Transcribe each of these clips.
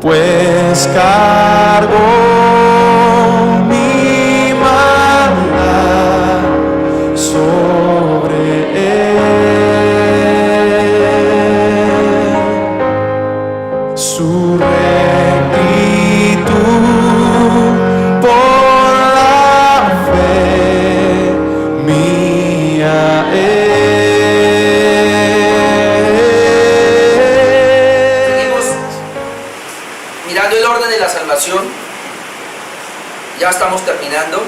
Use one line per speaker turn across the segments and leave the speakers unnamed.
pues cargó mi maldad sobre él. Su rectitud por la fe mía es.
Mirando el orden de la salvación, ya estamos terminando.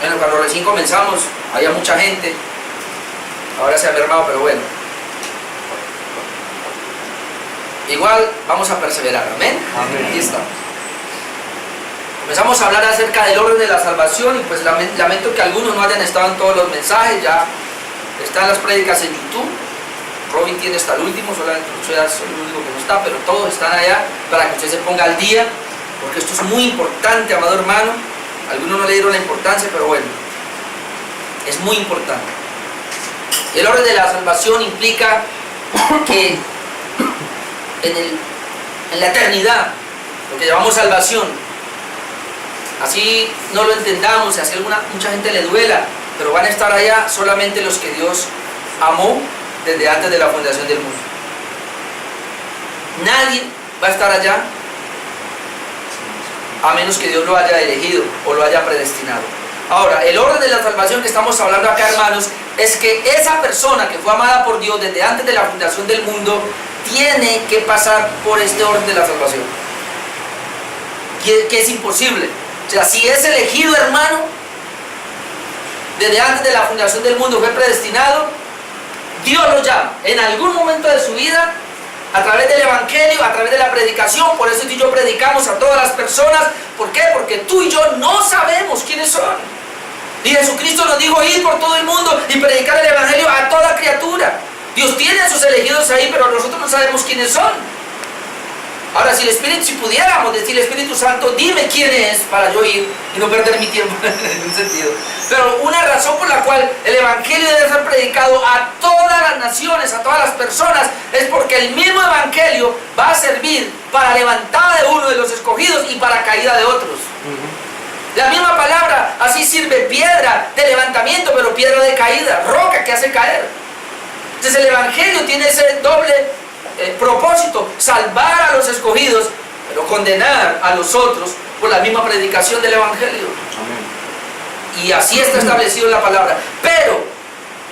Bueno, cuando recién comenzamos había mucha gente, ahora se ha mermado, pero bueno, igual vamos a perseverar, amén. Aquí estamos. Comenzamos a hablar acerca del orden de la salvación y pues lamento que algunos no hayan estado en todos los mensajes. Ya están las prédicas en YouTube. Robin tiene hasta el último, solamente soy el único que no está, pero todos están allá para que usted se ponga al día, porque esto es muy importante, amado hermano. Algunos no le dieron la importancia, pero bueno, es muy importante. El orden de la salvación implica que en la eternidad, lo que llamamos salvación, así no lo entendamos, y así mucha gente le duela, pero van a estar allá solamente los que Dios amó desde antes de la fundación del mundo. Nadie va a estar allá a menos que Dios lo haya elegido o lo haya predestinado. Ahora, el orden de la salvación que estamos hablando acá, hermanos, es que esa persona que fue amada por Dios desde antes de la fundación del mundo tiene que pasar por este orden de la salvación, que es imposible. O sea, si es elegido, hermano, desde antes de la fundación del mundo, fue predestinado, Dios lo llama en algún momento de su vida, a través del evangelio, a través de la predicación. Por eso tú y yo predicamos a todas las personas. ¿Por qué? Porque tú y yo no sabemos quiénes son. Y Jesucristo nos dijo: ir por todo el mundo y predicar el evangelio a toda criatura. Dios tiene a sus elegidos ahí, pero nosotros no sabemos quiénes son. Ahora, si pudiéramos decirle: Espíritu Santo, dime quién es para yo ir y no perder mi tiempo en un sentido. Pero una razón por la cual el evangelio debe ser predicado a todas las naciones, a todas las personas, es porque el mismo evangelio va a servir para levantada de uno de los escogidos y para caída de otros. La misma palabra así sirve: piedra de levantamiento, pero piedra de caída, roca que hace caer. Entonces el evangelio tiene ese doble propósito: salvar a los escogidos, pero condenar a los otros por la misma predicación del evangelio. Amén. Y así está establecido en la palabra. Pero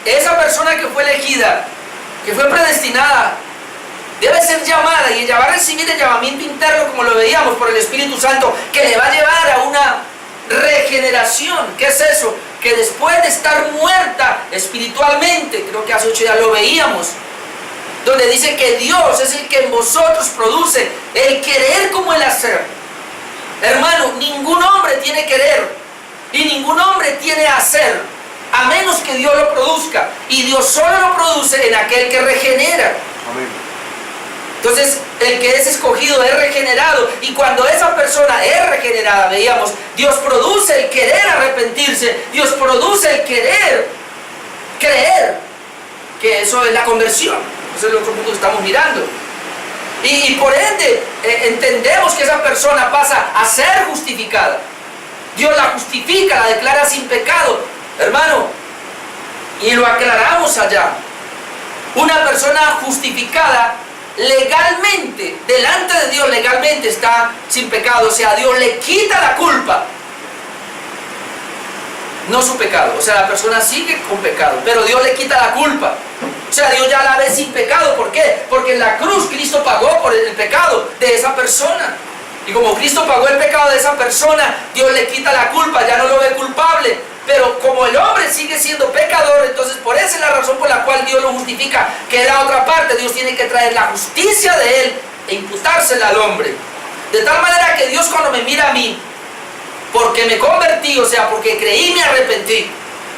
esa persona que fue elegida, que fue predestinada, debe ser llamada, y ella va a recibir el llamamiento interno, como lo veíamos, por el Espíritu Santo, que le va a llevar a una regeneración. ¿Qué es eso? Que después de estar muerta espiritualmente, creo que hace 8 días lo veíamos, donde dice que Dios es el que en vosotros produce el querer como el hacer. Hermano, ningún hombre tiene querer y ningún hombre tiene hacer, a menos que Dios lo produzca. Y Dios solo lo produce en aquel que regenera. Amén. Entonces, el que es escogido es regenerado, y cuando esa persona es regenerada, veíamos, Dios produce el querer arrepentirse, Dios produce el querer creer, que eso es la conversión. Ese es el otro punto que estamos mirando. Y por ende, entendemos que esa persona pasa a ser justificada. Dios la justifica, la declara sin pecado, hermano, y lo aclaramos allá. Una persona justificada legalmente, delante de Dios legalmente está sin pecado. O sea, Dios le quita la culpa, no su pecado. O sea, la persona sigue con pecado, pero Dios le quita la culpa. O sea, Dios ya la ve sin pecado. ¿Por qué? Porque en la cruz Cristo pagó por el pecado de esa persona. Y como Cristo pagó el pecado de esa persona, Dios le quita la culpa, ya no lo ve culpable. Pero como el hombre sigue siendo pecador, entonces por esa es la razón por la cual Dios lo justifica, que es la otra parte. Dios tiene que traer la justicia de Él e imputársela al hombre. De tal manera que Dios, cuando me mira a mí, porque me convertí, o sea, porque creí y me arrepentí,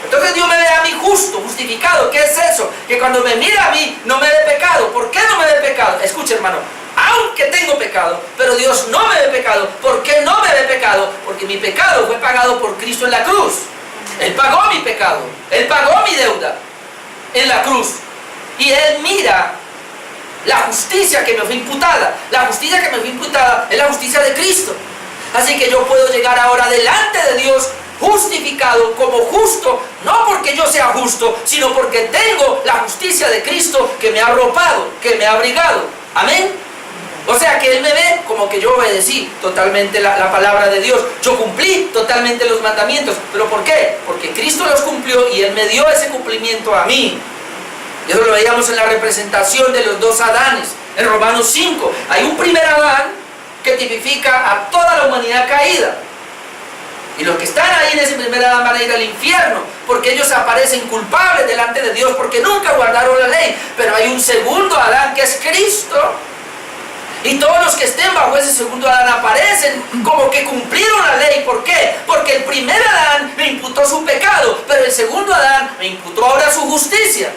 entonces Dios me ve a mí justo, justificado. ¿Qué es eso? Que cuando me mira a mí, no me ve pecado. ¿Por qué no me ve pecado? Escuche, hermano, aunque tengo pecado, pero Dios no me ve pecado. ¿Por qué no me ve pecado? Porque mi pecado fue pagado por Cristo en la cruz. Él pagó mi pecado, Él pagó mi deuda en la cruz. Y Él mira la justicia que me fue imputada. La justicia que me fue imputada es la justicia de Cristo. Así que yo puedo llegar ahora delante de Dios justificado como justo, no porque yo sea justo, sino porque tengo la justicia de Cristo que me ha arropado, que me ha abrigado. Amén. O sea que Él me ve como que yo obedecí totalmente la palabra de Dios. Yo cumplí totalmente los mandamientos. ¿Pero por qué? Porque Cristo los cumplió y Él me dio ese cumplimiento a mí. Y eso lo veíamos en la representación de los dos Adanes. En Romanos 5 hay un primer Adán que tipifica a toda la humanidad caída. Y los que están ahí en ese primer Adán van a ir al infierno, porque ellos aparecen culpables delante de Dios, porque nunca guardaron la ley. Pero hay un segundo Adán que es Cristo. Y todos los que estén bajo ese segundo Adán aparecen como que cumplieron la ley. ¿Por qué? Porque el primer Adán me imputó su pecado, pero el segundo Adán me imputó ahora su justicia.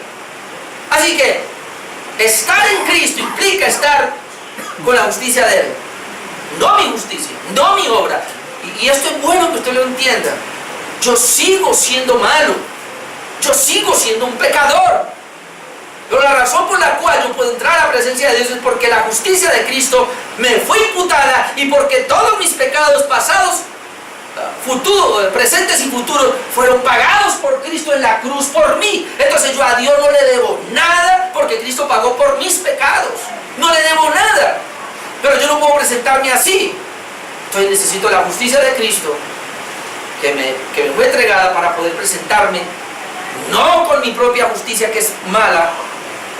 Así que estar en Cristo implica estar con la justicia de Él. No mi justicia, no mi obra. Y esto es bueno que usted lo entienda. Yo sigo siendo malo. Yo sigo siendo un pecador. Pero la razón por la cual yo puedo entrar a la presencia de Dios es porque la justicia de Cristo me fue imputada y porque todos mis pecados pasados, futuros, presentes y futuros, fueron pagados por Cristo en la cruz por mí. Entonces yo a Dios no le debo nada porque Cristo pagó por mis pecados. No le debo nada. Pero yo no puedo presentarme así. Entonces necesito la justicia de Cristo que me fue entregada para poder presentarme, no con mi propia justicia que es mala,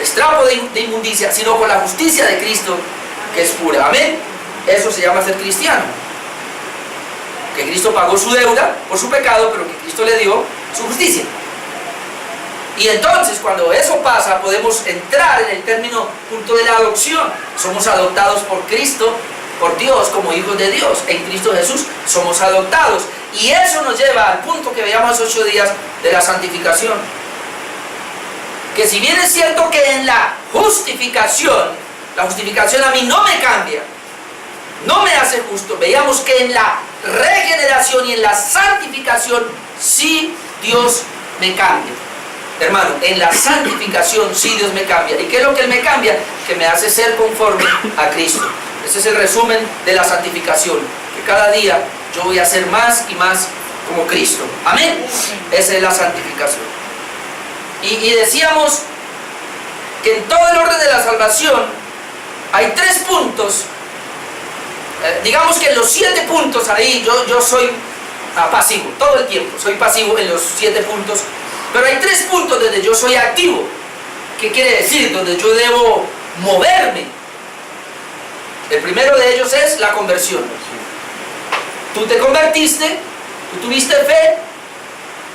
estrapo de inmundicia, sino con la justicia de Cristo que es pura. Amén. Eso se llama ser cristiano. Que Cristo pagó su deuda por su pecado, pero que Cristo le dio su justicia. Y entonces cuando eso pasa podemos entrar en el término punto de la adopción. Somos adoptados por Cristo, por Dios, como hijos de Dios. En Cristo Jesús somos adoptados. Y eso nos lleva al punto que veíamos hace 8 días de la santificación. Que si bien es cierto que en la justificación a mí no me cambia, no me hace justo, veíamos que en la regeneración y en la santificación sí Dios me cambia. Hermano, en la santificación sí Dios me cambia. ¿Y qué es lo que Él me cambia? Que me hace ser conforme a Cristo. Ese es el resumen de la santificación. Que cada día yo voy a ser más y más como Cristo. Amén. Esa es la santificación. Y decíamos que en todo el orden de la salvación hay 3 puntos. Digamos que en los 7 puntos ahí yo soy pasivo. Todo el tiempo soy pasivo en los 7 puntos. Pero hay 3 puntos donde yo soy activo. ¿Qué quiere decir? Donde yo debo moverme. El primero de ellos es la conversión. Tú te convertiste, tú tuviste fe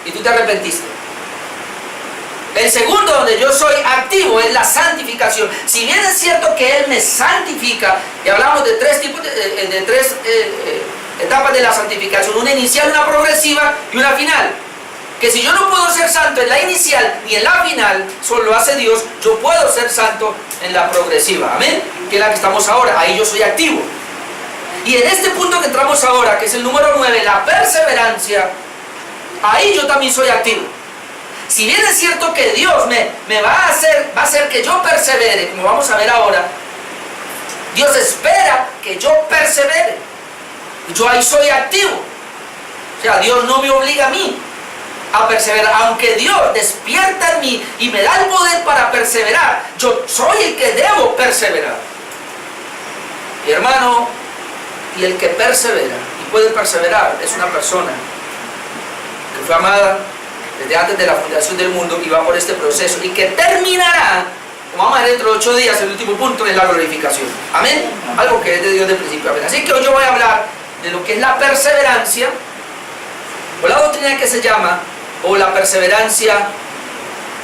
y tú te arrepentiste. El segundo donde yo soy activo es la santificación. Si bien es cierto que Él me santifica, y hablamos de 3 tipos de 3 etapas de la santificación, una inicial, una progresiva y una final. Que si yo no puedo ser santo en la inicial ni en la final, solo lo hace Dios, yo puedo ser santo en la progresiva. Amén. Que es la que estamos ahora. Ahí yo soy activo. Y en este punto que entramos ahora, que es el número 9, la perseverancia, ahí yo también soy activo. Si bien es cierto que Dios me va a hacer que yo persevere, como vamos a ver ahora, Dios espera que yo persevere. Yo ahí soy activo. O sea, Dios no me obliga a mí a perseverar, aunque Dios despierta en mí y me da el poder para perseverar. Yo soy el que debo perseverar. Y hermano, y el que persevera y puede perseverar es una persona que fue amada desde antes de la fundación del mundo y va por este proceso y que terminará, como vamos a ver dentro de 8 días, el último punto es la glorificación. Amén. Algo que es de Dios de principio a fin. Así que hoy yo voy a hablar de lo que es la perseverancia, o la doctrina que se llama, o la perseverancia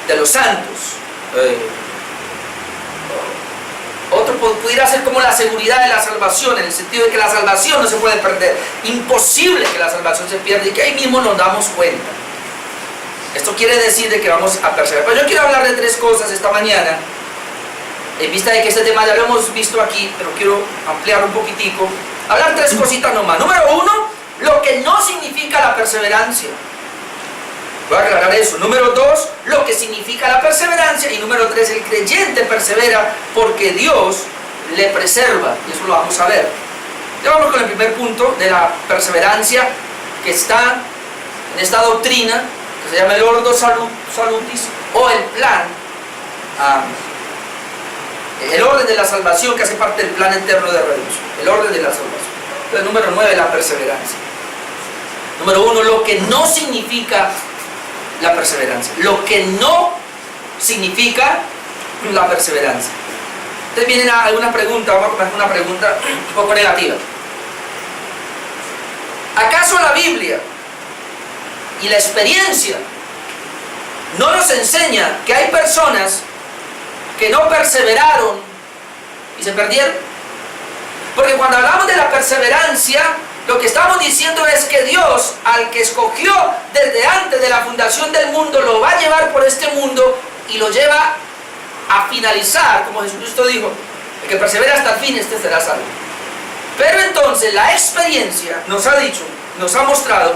de los santos. Otro pudiera ser como la seguridad de la salvación, en el sentido de que la salvación no se puede perder. Imposible que la salvación se pierda y que ahí mismo nos damos cuenta. Esto quiere decir de que vamos a perseverar. Pero yo quiero hablar de 3 cosas esta mañana, en vista de que este tema ya lo hemos visto aquí, pero quiero ampliar un poquitico. Hablar 3 cositas nomás. Número 1, lo que no significa la perseverancia. Voy a aclarar eso. Número 2, lo que significa la perseverancia. Y número 3, el creyente persevera porque Dios le preserva. Y eso lo vamos a ver. Ya vamos con el primer punto de la perseverancia que está en esta doctrina que se llama el Ordo Salutis, o el plan, el orden de la salvación, que hace parte del plan eterno de redención. El orden de la salvación. Entonces, número 9, la perseverancia. Número 1, lo que no significa la perseverancia. Lo que no significa la perseverancia. Entonces vienen algunas preguntas. Vamos a comenzar con una pregunta un poco negativa. ¿Acaso la Biblia y la experiencia no nos enseña que hay personas que no perseveraron y se perdieron? Porque cuando hablamos de la perseverancia, lo que estamos diciendo es que Dios, al que escogió desde antes de la fundación del mundo, lo va a llevar por este mundo y lo lleva a finalizar, como Jesucristo dijo: el que persevera hasta el fin, este será salvo. Pero entonces la experiencia nos ha dicho, nos ha mostrado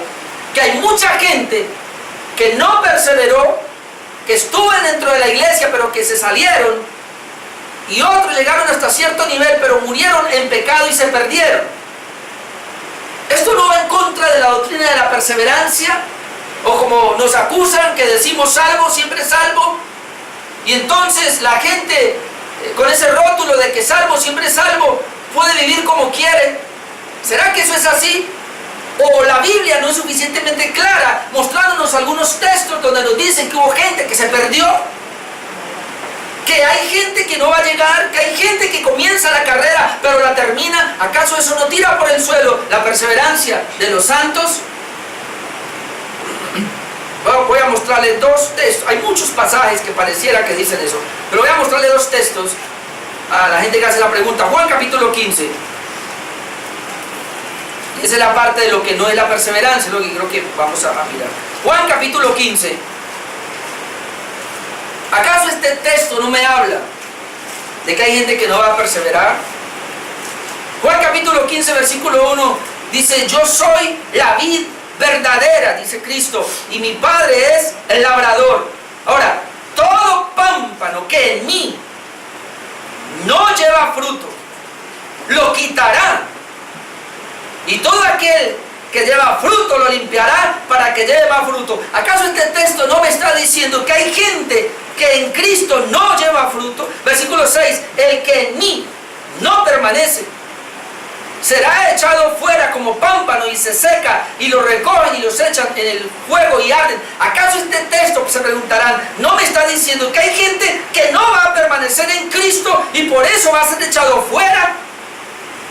que hay mucha gente que no perseveró, que estuvo dentro de la iglesia pero que se salieron, y otros llegaron hasta cierto nivel pero murieron en pecado y se perdieron. Esto no va en contra de la doctrina de la perseverancia, o como nos acusan que decimos salvo, siempre salvo, y entonces la gente con ese rótulo de que salvo, siempre salvo, puede vivir como quiere. ¿Será que eso es así? ¿O la Biblia no es suficientemente clara, mostrándonos algunos textos donde nos dicen que hubo gente que se perdió? Que hay gente que no va a llegar, que hay gente que comienza la carrera pero la termina. ¿Acaso eso no tira por el suelo la perseverancia de los santos? Voy a mostrarles dos textos. Hay muchos pasajes que pareciera que dicen eso, pero voy a mostrarles dos textos a la gente que hace la pregunta. Juan capítulo 15. Esa es la parte de lo que no es la perseverancia, lo que creo que vamos a mirar. Juan capítulo 15. ¿Acaso este texto no me habla de que hay gente que no va a perseverar? Juan capítulo 15, versículo 1 dice: yo soy la vid verdadera, dice Cristo, y mi Padre es el labrador. Ahora, todo pámpano que en mí no lleva fruto, lo quitará, y todo aquel que lleva fruto lo limpiará para que lleve más fruto. ¿Acaso este texto no me está diciendo que hay gente que en Cristo no lleva fruto? Versículo 6, el que en mí no permanece será echado fuera como pámpano y se seca, y lo recogen y los echan en el fuego y arden. ¿Acaso este texto, se preguntarán, no me está diciendo que hay gente que no va a permanecer en Cristo y por eso va a ser echado fuera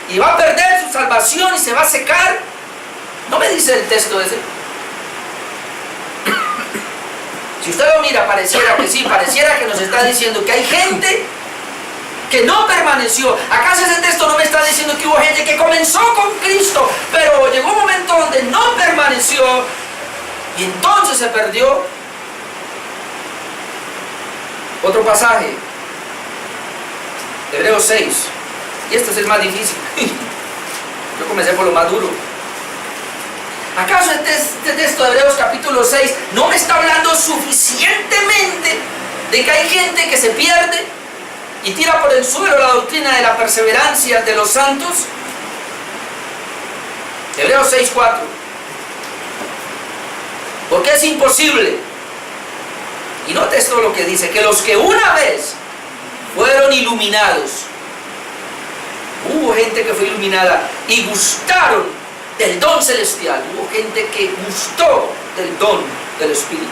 y va a perder su salvación y se va a secar? ¿No me dice el texto ese? Si usted lo mira, pareciera que sí, pareciera que nos está diciendo que hay gente que no permaneció. ¿Acaso ese texto no me está diciendo que hubo gente que comenzó con Cristo, pero llegó un momento donde no permaneció y entonces se perdió? Otro pasaje, Hebreos 6, y este es el más difícil. Yo comencé por lo más duro. ¿Acaso este texto de Hebreos capítulo 6 no me está hablando suficientemente de que hay gente que se pierde y tira por el suelo la doctrina de la perseverancia de los santos? Hebreos 6:4. Porque es imposible, y note esto lo que dice, que los que una vez fueron iluminados, hubo gente que fue iluminada y gustaron del don celestial, hubo gente que gustó del don del Espíritu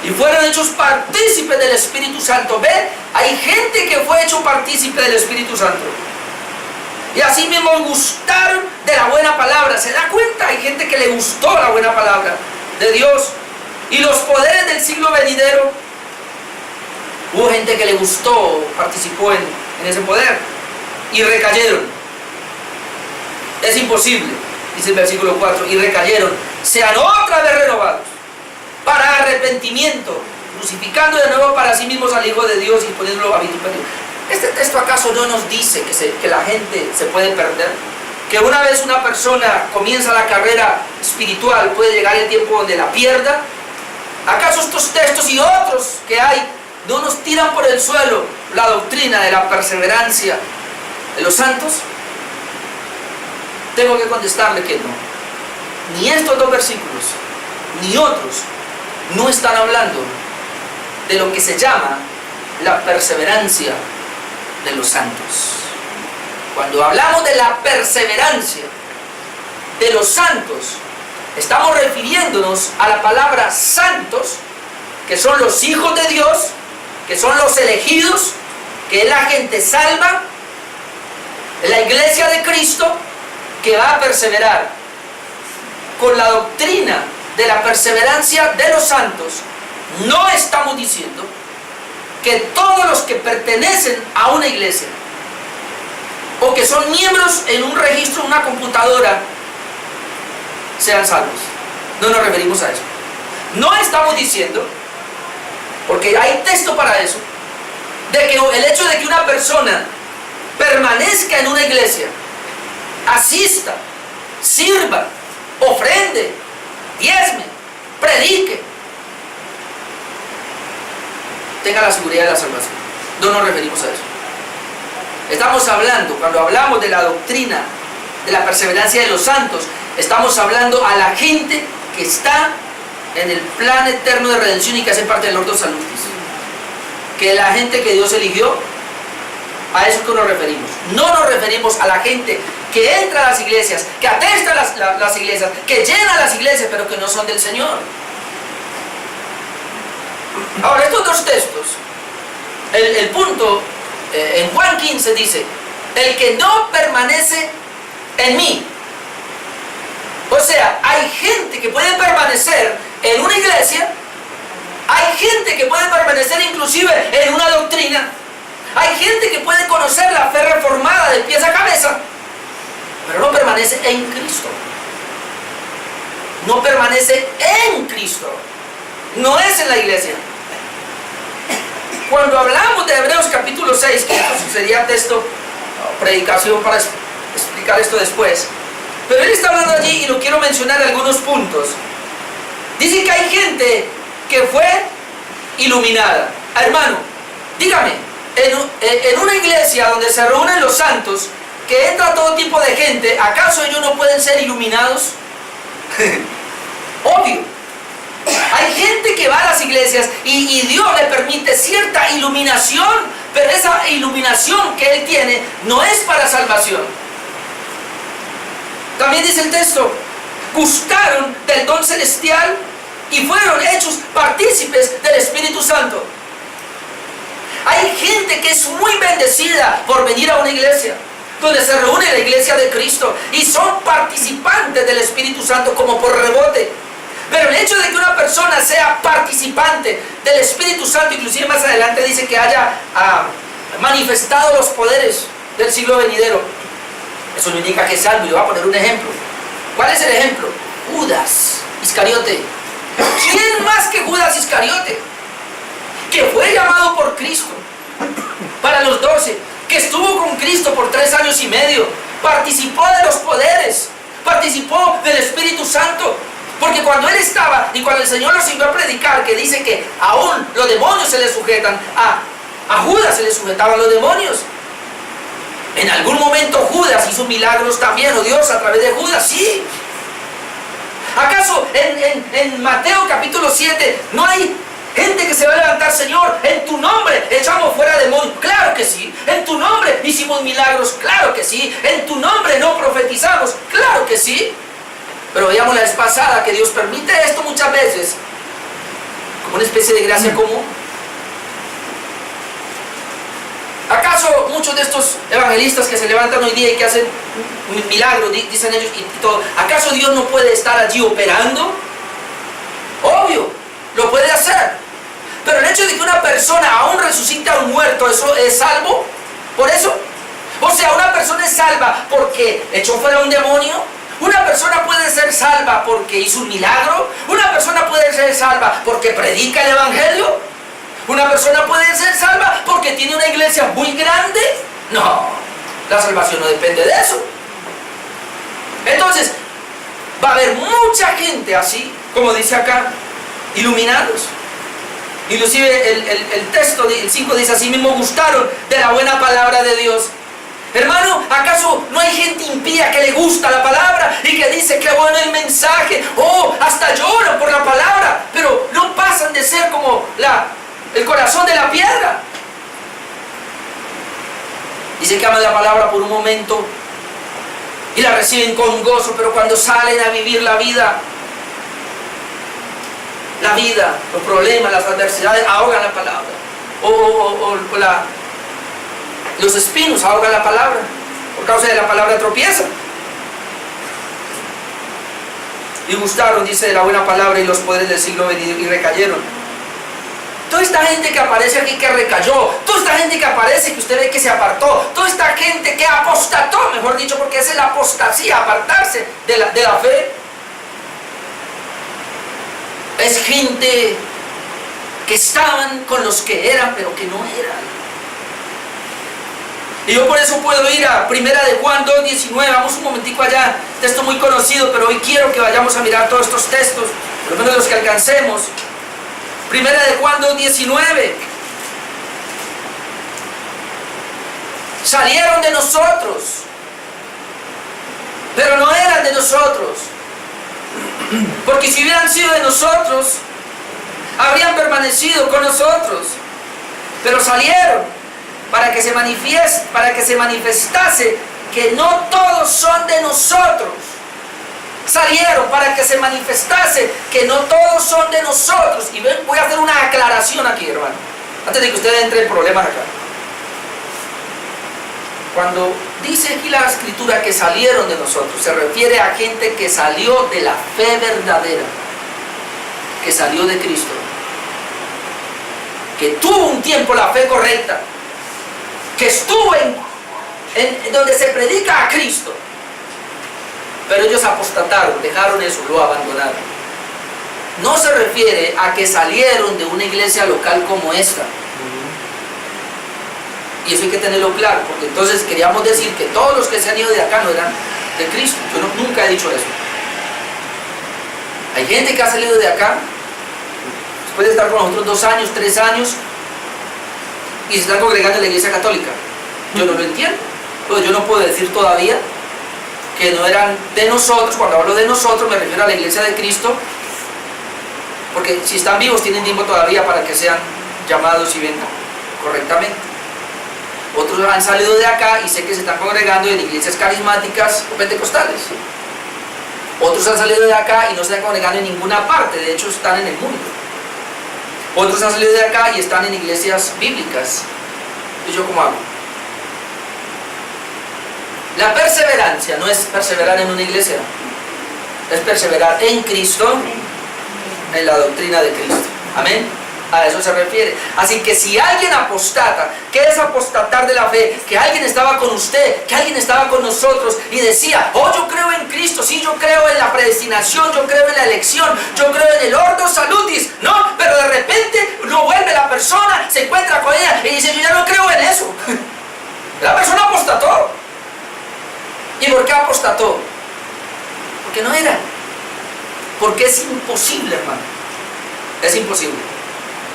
y fueron hechos partícipes del Espíritu Santo. ¿Ve? Hay gente que fue hecho partícipe del Espíritu Santo y así mismo gustaron de la buena palabra. ¿Se da cuenta? Hay gente que le gustó la buena palabra de Dios y los poderes del siglo venidero. Hubo gente que le gustó, participó en ese poder y recayeron. Es imposible, dice el versículo 4, y recayeron, sean otra vez renovados para arrepentimiento, crucificando de nuevo para sí mismos al Hijo de Dios y poniéndolo a vituperio. ¿Este texto acaso no nos dice que la gente se puede perder? Que una vez una persona comienza la carrera espiritual puede llegar el tiempo donde la pierda. ¿Acaso estos textos y otros que hay no nos tiran por el suelo la doctrina de la perseverancia de los santos? Tengo que contestarle que no. Ni estos dos versículos, ni otros, no están hablando de lo que se llama la perseverancia de los santos. Cuando hablamos de la perseverancia de los santos, estamos refiriéndonos a la palabra santos, que son los hijos de Dios, que son los elegidos, que es la gente salva, la iglesia de Cristo, que va a perseverar. Con la doctrina de la perseverancia de los santos, no estamos diciendo que todos los que pertenecen a una iglesia o que son miembros en un registro, una computadora, sean salvos. No nos referimos a eso. No estamos diciendo, porque hay texto para eso, de que el hecho de que una persona permanezca en una iglesia, asista, sirva, ofrende, diezme, predique, tenga la seguridad de la salvación. No nos referimos a eso. Estamos hablando, cuando hablamos de la doctrina de la perseverancia de los santos, estamos hablando a la gente que está en el plan eterno de redención y que hace parte del Ordo Salutis, que es la gente que Dios eligió. A eso que nos referimos. No nos referimos a la gente que entra a las iglesias, que atesta las iglesias, que llena las iglesias, pero que no son del Señor. Ahora, estos dos textos, el punto en Juan 15 dice: el que no permanece en mí. O sea, hay gente que puede permanecer en una iglesia, hay gente que puede permanecer inclusive en una doctrina, hay gente que puede conocer la fe reformada de pies a cabeza, pero no permanece en Cristo. No permanece en Cristo. No es en la iglesia. Cuando hablamos de Hebreos capítulo 6, que esto sería texto, predicación para explicar esto después, pero él está hablando allí y lo quiero mencionar en algunos puntos. Dice que hay gente que fue iluminada. Hermano, dígame, en una iglesia donde se reúnen los santos, que entra todo tipo de gente, ¿acaso ellos no pueden ser iluminados? Obvio. Hay gente que va a las iglesias y Dios le permite cierta iluminación, pero esa iluminación que Él tiene no es para salvación. También dice el texto: gustaron del don celestial y fueron hechos partícipes del Espíritu Santo. Hay gente que es muy bendecida por venir a una iglesia donde se reúne la iglesia de Cristo y son participantes del Espíritu Santo como por rebote. Pero el hecho de que una persona sea participante del Espíritu Santo, inclusive más adelante dice que haya manifestado los poderes del siglo venidero, eso no indica que es salvo. Y voy a poner un ejemplo. ¿Cuál es el ejemplo? Judas Iscariote. ¿Quién más que Judas Iscariote? Que fue llamado por Cristo para los 12, que estuvo con Cristo por 3 años y medio, participó de los poderes, participó del Espíritu Santo. Porque cuando él estaba y cuando el Señor los envió a predicar, que dice que aún los demonios se le sujetan, a Judas se le sujetaban los demonios. En algún momento Judas hizo milagros también, o Dios a través de Judas, sí. ¿Acaso en Mateo capítulo 7 no hay gente que se va a levantar: Señor, en tu nombre echamos fuera demonios? Claro que sí. En tu nombre hicimos milagros, claro que sí. En tu nombre no profetizamos, claro que sí. Pero veíamos la vez pasada que Dios permite esto muchas veces como una especie de gracia común. ¿Acaso muchos de estos evangelistas que se levantan hoy día y que hacen milagros, dicen ellos, y todo, ¿acaso Dios no puede estar allí operando? Obvio, lo puede hacer. Pero el hecho de que una persona aún resucite a un muerto, ¿eso es salvo? ¿Por eso? O sea, una persona es salva porque echó fuera un demonio. Una persona puede ser salva porque hizo un milagro. Una persona puede ser salva porque predica el evangelio. Una persona puede ser salva porque tiene una iglesia muy grande. No, la salvación no depende de eso. Entonces, va a haber mucha gente así, como dice acá, iluminados. Inclusive el texto, el 5 dice: así mismo gustaron de la buena palabra de Dios. Hermano, ¿acaso no hay gente impía que le gusta la palabra y que dice qué bueno el mensaje? Oh, hasta lloran por la palabra, pero no pasan de ser como el corazón de la piedra. Dice que aman la palabra por un momento y la reciben con gozo, pero cuando salen a vivir la vida, los problemas, las adversidades ahogan la palabra. Los espinos ahogan la palabra. Por causa de la palabra tropiezan. Y gustaron, dice, de la buena palabra y los poderes del siglo venido, y recayeron. Toda esta gente que aparece aquí que recayó, toda esta gente que aparece que usted ve que se apartó, toda esta gente que apostató, mejor dicho, porque esa es la apostasía, apartarse de la fe. Es gente que estaban con los que eran, pero que no eran. Y yo por eso puedo ir a 1 Juan 2:19, vamos un momentico allá, texto muy conocido, pero hoy quiero que vayamos a mirar todos estos textos, por lo menos los que alcancemos. 1 Juan 2:19. Salieron de nosotros, pero no eran de nosotros. Porque si hubieran sido de nosotros, habrían permanecido con nosotros. Pero salieron para que se manifestase que no todos son de nosotros. Salieron para que se manifestase que no todos son de nosotros. Y voy a hacer una aclaración aquí, hermano, antes de que usted entre en problemas acá. Cuando dice aquí la escritura que salieron de nosotros, se refiere a gente que salió de la fe verdadera, que salió de Cristo, que tuvo un tiempo la fe correcta, que estuvo en donde se predica a Cristo, pero ellos apostataron, dejaron eso, lo abandonaron. No se refiere a que salieron de una iglesia local como esta. Y eso hay que tenerlo claro, porque entonces queríamos decir que todos los que se han ido de acá no eran de Cristo. Yo nunca he dicho eso. Hay gente que ha salido de acá después de estar con nosotros 2 años, 3 años, y se están congregando en la iglesia católica. Yo no lo entiendo. Pues yo no puedo decir todavía que no eran de nosotros. Cuando hablo de nosotros me refiero a la iglesia de Cristo, porque si están vivos tienen tiempo todavía para que sean llamados y vengan correctamente. Otros han salido de acá y sé que se están congregando en iglesias carismáticas o pentecostales. Otros han salido de acá y no se están congregando en ninguna parte, de hecho están en el mundo. Otros han salido de acá y están en iglesias bíblicas. ¿Y yo cómo hago? La perseverancia no es perseverar en una iglesia, es perseverar en Cristo, en la doctrina de Cristo. Amén. A eso se refiere. Así que si alguien apostata, ¿qué es apostatar de la fe? Que alguien estaba con usted, que alguien estaba con nosotros y decía: oh, yo creo en Cristo, sí, yo creo en la predestinación, yo creo en la elección, yo creo en el ordo salutis, no, pero de repente no vuelve la persona, se encuentra con ella y dice: yo ya no creo en eso. La persona apostató. ¿Y por qué apostató? Porque no era. Porque es imposible, hermano. Es imposible.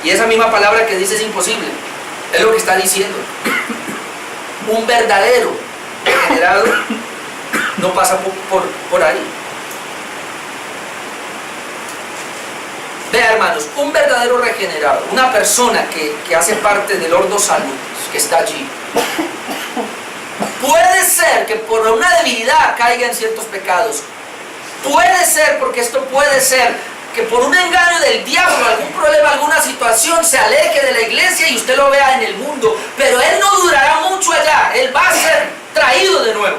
Y esa misma palabra que dice es imposible, es lo que está diciendo. Un verdadero regenerado no pasa por ahí. Vea, hermanos, un verdadero regenerado, una persona que hace parte del ordo salutis, que está allí, puede ser que por una debilidad caiga en ciertos pecados. Puede ser, porque esto puede ser, que por un engaño del diablo, algún problema, alguna situación, se aleje de la iglesia y usted lo vea en el mundo. Pero él no durará mucho allá, él va a ser traído de nuevo.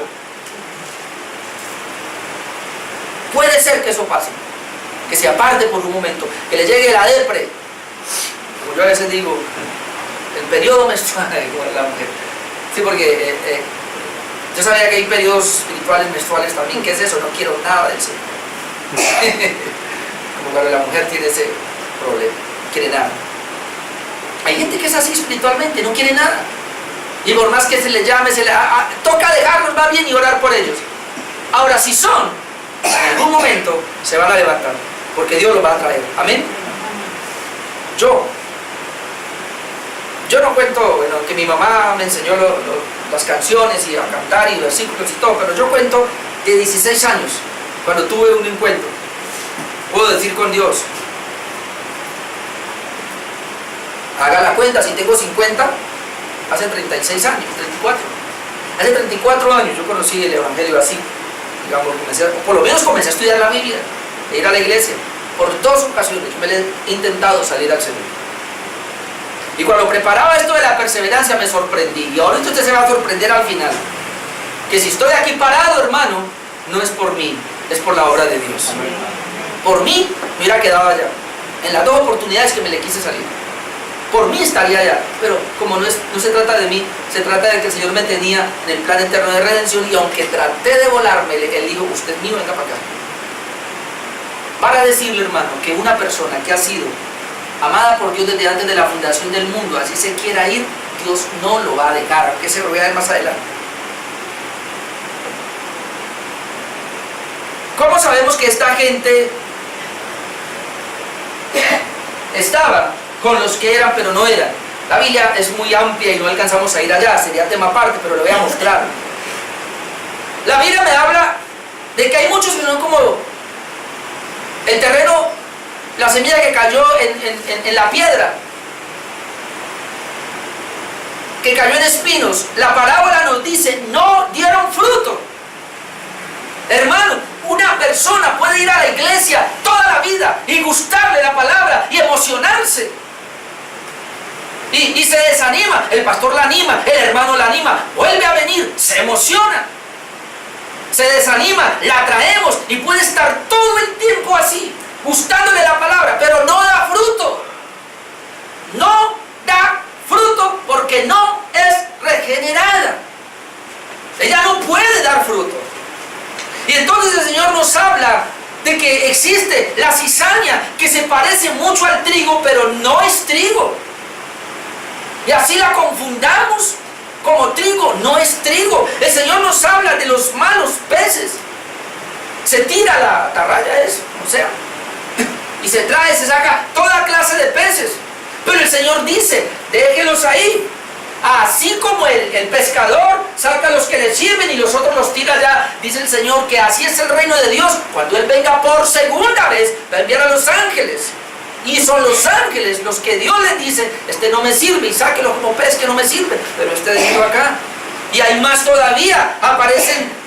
Puede ser que eso pase, que se aparte por un momento, que le llegue la depre, como yo a veces digo, el periodo menstrual con la mujer. Sí, porque yo sabía que hay periodos espirituales menstruales también. ¿Qué es eso? No quiero nada de eso. Como cuando la mujer tiene ese problema, no quiere nada. Hay gente que es así espiritualmente, no quiere nada. Y por más que se le llame, toca dejarlos, va bien, y orar por ellos. Ahora, si son, en algún momento se van a levantar, porque Dios los va a traer. Amén. Yo no cuento, bueno, que mi mamá me enseñó las canciones y a cantar y los versículos y todo, pero yo cuento de 16 años, cuando tuve un encuentro, puedo decir, con Dios. Haga la cuenta, si tengo 50, hace 36 años, 34. Hace 34 años yo conocí el Evangelio así, digamos, por lo menos comencé a estudiar la Biblia, e ir a la iglesia. Por 2 ocasiones me he intentado salir al Señor. Y cuando preparaba esto de la perseverancia me sorprendí. Y ahorita usted se va a sorprender al final. Que si estoy aquí parado, hermano, no es por mí, es por la obra de Dios. Por mí me hubiera quedado allá. En las 2 oportunidades que me le quise salir. Por mí estaría allá. Pero como no se trata de mí, se trata de que el Señor me tenía en el plan eterno de redención. Y aunque traté de volarme, Él dijo, usted es mío, venga para acá. Para decirle, hermano, que una persona que ha sido amada por Dios desde antes de la fundación del mundo, así se quiera ir, Dios no lo va a dejar, aunque se lo voy a ver más adelante. ¿Cómo sabemos que esta gente estaba con los que eran pero no eran? La Biblia es muy amplia y no alcanzamos a ir allá, sería tema aparte, pero lo voy a mostrar. La Biblia me habla de que hay muchos que son como el terreno, la semilla que cayó en la piedra, que cayó en espinos. La parábola nos dice, no dieron fruto. Hermano, una persona puede ir a la iglesia toda la vida y gustarle la palabra y emocionarse. Y se desanima, el pastor la anima, el hermano la anima, vuelve a venir, se emociona. Se desanima, la traemos y puede estar todo el tiempo así, gustándole la palabra, pero no da fruto. No da fruto porque no es regenerada. Ella no puede dar fruto. Y entonces el Señor nos habla de que existe la cizaña que se parece mucho al trigo, pero no es trigo. Y así la confundamos como trigo, no es trigo. El Señor nos habla de los malos peces. Se tira la atarraya, eso, o sea, y se saca toda clase de peces. Pero el Señor dice, déjenlos ahí. Así como el pescador saca a los que le sirven y los otros los tira allá, dice el Señor que así es el reino de Dios. Cuando Él venga por segunda vez, va a enviar a los ángeles. Y son los ángeles los que Dios les dice, este no me sirve, y sáquelo como pez que no me sirve, pero este dejito acá. Y hay más todavía, aparecen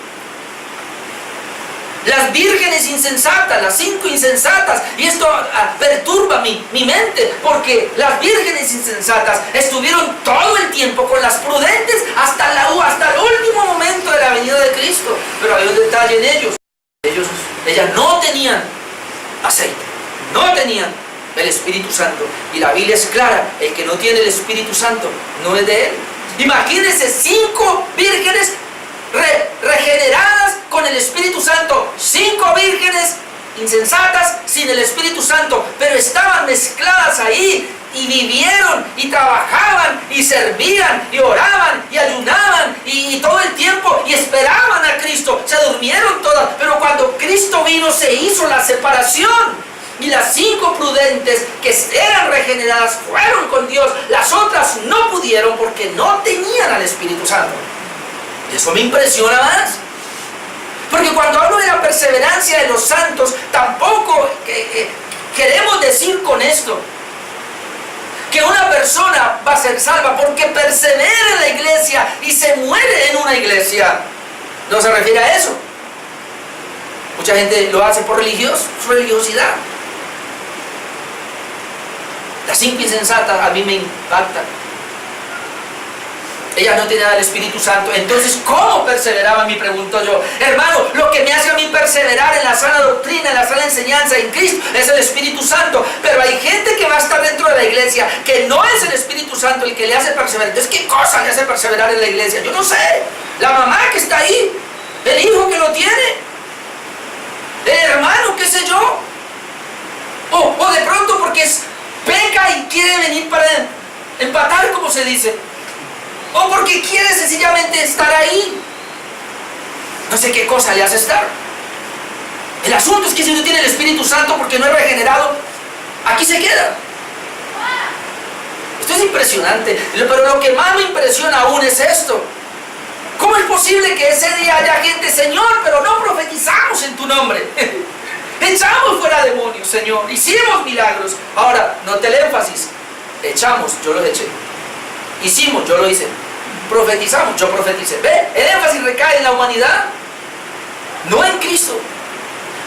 las vírgenes insensatas, las 5 insensatas, y esto perturba mi mente, porque las vírgenes insensatas estuvieron todo el tiempo con las prudentes hasta el último momento de la venida de Cristo. Pero hay un detalle en ellos, ellas no tenían aceite, no tenían el Espíritu Santo, y la Biblia es clara, el que no tiene el Espíritu Santo no es de Él. Imagínense 5 vírgenes regeneradas con el Espíritu Santo, 5 vírgenes insensatas sin el Espíritu Santo, pero estaban mezcladas ahí y vivieron y trabajaban y servían y oraban y ayunaban y todo el tiempo y esperaban a Cristo. Se durmieron todas, pero cuando Cristo vino se hizo la separación. Y las 5 prudentes que eran regeneradas fueron con Dios. Las otras no pudieron porque no tenían al Espíritu Santo. Y eso me impresiona más. Porque cuando hablo de la perseverancia de los santos, tampoco queremos decir con esto que una persona va a ser salva porque persevera en la iglesia y se muere en una iglesia. No se refiere a eso. Mucha gente lo hace por religiosidad. Las 5 insensatas a mí me impactan. Ellas no tenían el Espíritu Santo. Entonces, ¿cómo perseveraban? Me pregunto yo. Hermano, lo que me hace a mí perseverar en la sana doctrina, en la sana enseñanza en Cristo, es el Espíritu Santo. Pero hay gente que va a estar dentro de la iglesia que no es el Espíritu Santo el que le hace perseverar. Entonces, ¿qué cosa le hace perseverar en la iglesia? Yo no sé. La mamá que está ahí, el hijo que lo tiene, el hermano, qué sé yo. O de pronto porque peca y quiere venir para empatar, como se dice. O porque quiere sencillamente estar ahí. No sé qué cosa le hace estar. El asunto es que si no tiene el Espíritu Santo porque no es regenerado, aquí se queda. Esto es impresionante, pero lo que más me impresiona aún es esto. ¿Cómo es posible que ese día haya gente, Señor, pero no profetizamos en tu nombre? Echamos fuera demonios, Señor, hicimos milagros. Ahora, note el énfasis. Echamos, yo los eché. Hicimos, yo lo hice. Profetizamos, yo profeticé. ¿Ve? El énfasis recae en la humanidad, no en Cristo.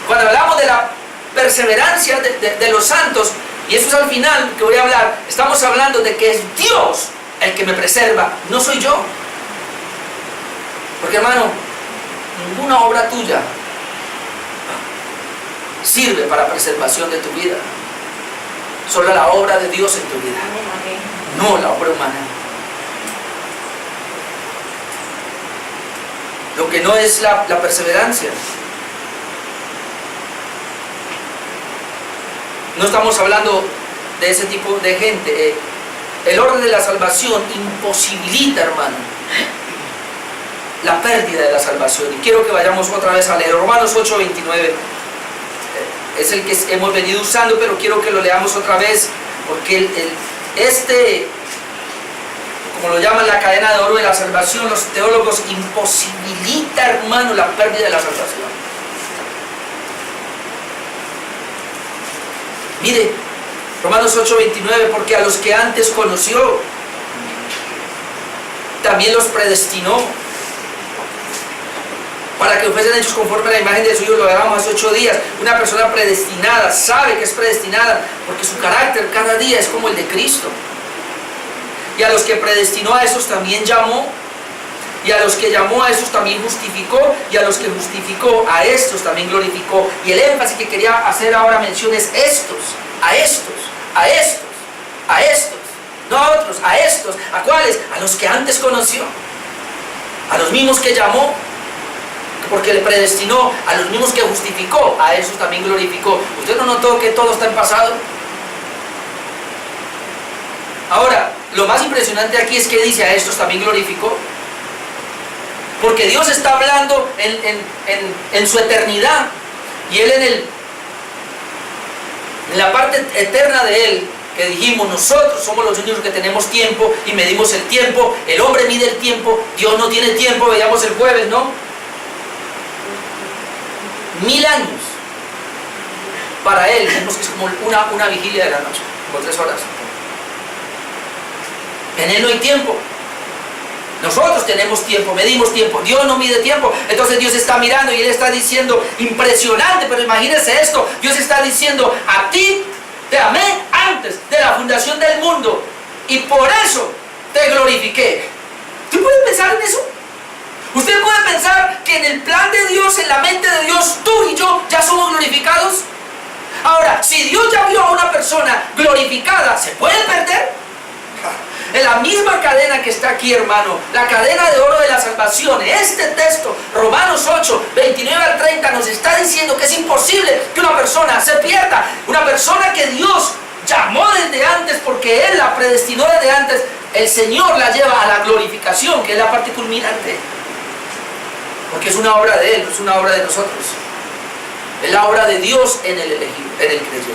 Cuando hablamos de la perseverancia de los santos, y eso es al final que voy a hablar, estamos hablando de que es Dios el que me preserva, no soy yo. Porque, hermano, ninguna obra tuya sirve para preservación de tu vida. Solo la obra de Dios en tu vida, no la obra humana. Lo que no es la perseverancia. No estamos hablando de ese tipo de gente. El orden de la salvación imposibilita, hermano, la pérdida de la salvación. Y quiero que vayamos otra vez a leer Romanos 8:29. Es el que hemos venido usando, pero quiero que lo leamos otra vez, porque como lo llaman la cadena de oro de la salvación, los teólogos, imposibilita, hermano, la pérdida de la salvación. Mire, Romanos 8:29, porque a los que antes conoció, también los predestinó, para que fuesen hechos conforme a la imagen de su Hijo. Lo hablamos hace 8 días. Una persona predestinada sabe que es predestinada porque su carácter cada día es como el de Cristo. Y a los que predestinó, a esos también llamó. Y a los que llamó, a esos también justificó. Y a los que justificó, a estos también glorificó. Y el énfasis que quería hacer ahora mención es estos, a estos, a estos, a estos. No a otros, a estos. ¿A cuáles? A los que antes conoció. A los mismos que llamó, porque le predestinó. A los mismos que justificó, a esos también glorificó. ¿Usted no notó que todo está en pasado? Ahora, lo más impresionante aquí es que dice: a estos también glorificó. Porque Dios está hablando en su eternidad, y Él en la parte eterna de Él, que dijimos, nosotros somos los únicos que tenemos tiempo y medimos el tiempo. El hombre mide el tiempo, Dios no tiene tiempo. Veíamos el jueves, ¿no? 1000 años para Él, vemos que es como una vigilia de la noche, por 3 horas. En Él no hay tiempo. Nosotros tenemos tiempo, medimos tiempo. Dios no mide tiempo. Entonces Dios está mirando y Él está diciendo, impresionante, pero imagínense esto. Dios está diciendo: a ti te amé antes de la fundación del mundo, y por eso te glorifiqué. ¿Usted puede pensar en eso? ¿Usted puede pensar que en el plan de Dios, en la mente de Dios, tú y yo ya somos glorificados? Ahora, si Dios ya vio a una persona glorificada, ¿se puede perder? En la misma cadena que está aquí, hermano, la cadena de oro de la salvación, este texto, Romanos 8, 29 al 30, nos está diciendo que es imposible que una persona se pierda. Una persona que Dios llamó desde antes, porque Él la predestinó desde antes, el Señor la lleva a la glorificación, que es la parte culminante. Porque es una obra de Él, no es una obra de nosotros. Es la obra de Dios en el elegido, en el creyente.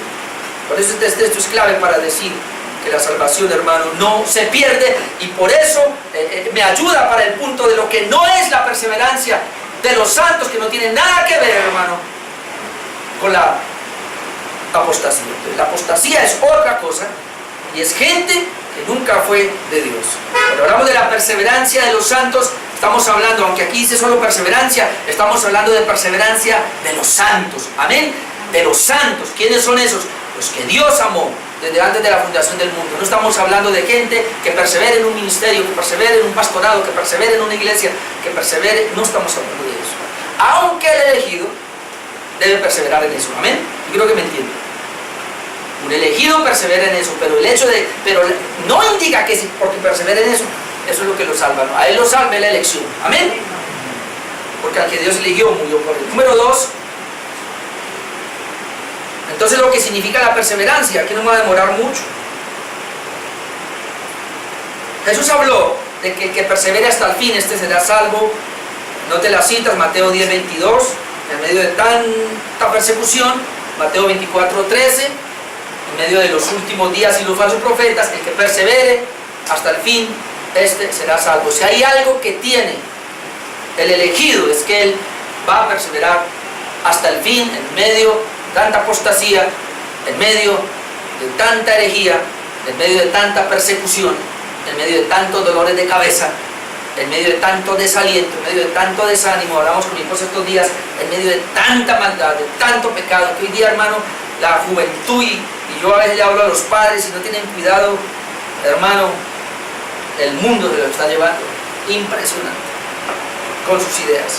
Por eso este texto es clave para decir que la salvación, hermano, no se pierde, y por eso me ayuda para el punto de lo que no es la perseverancia de los santos, que no tiene nada que ver, hermano, con la apostasía. La apostasía es otra cosa, y es gente que nunca fue de Dios. Cuando hablamos de la perseverancia de los santos, estamos hablando, aunque aquí dice solo perseverancia, estamos hablando de perseverancia de los santos. Amén. De los santos. ¿Quiénes son esos? Los que Dios amó desde antes de la fundación del mundo. No estamos hablando de gente que persevere en un ministerio, que persevere en un pastorado, que persevere en una iglesia, que persevere. No estamos hablando de eso. Aunque el elegido debe perseverar en eso. Amén. Yo creo que me entienden. Un elegido persevera en eso, pero el hecho de, pero no indica que porque persevera en eso, eso es lo que lo salva. ¿No? A Él lo salva la elección. Amén. Porque al que Dios eligió murió por Él. Número 2. Entonces, lo que significa la perseverancia, aquí no me va a demorar mucho. Jesús habló de que el que persevere hasta el fin, este será salvo. Note las citas: Mateo 10, 22, en medio de tanta persecución; Mateo 24, 13, en medio de los últimos días y los falsos profetas, el que persevere hasta el fin, este será salvo. Si hay algo que tiene el elegido, es que él va a perseverar hasta el fin, en medio de tanta apostasía, en medio de tanta herejía, en medio de tanta persecución, en medio de tantos dolores de cabeza, en medio de tanto desaliento, en medio de tanto desánimo. Hablamos con mi esposa estos días, en medio de tanta maldad, de tanto pecado, que hoy día, hermano, la juventud, y yo a veces le hablo a los padres, si no tienen cuidado, hermano, el mundo se lo está llevando. Impresionante con sus ideas.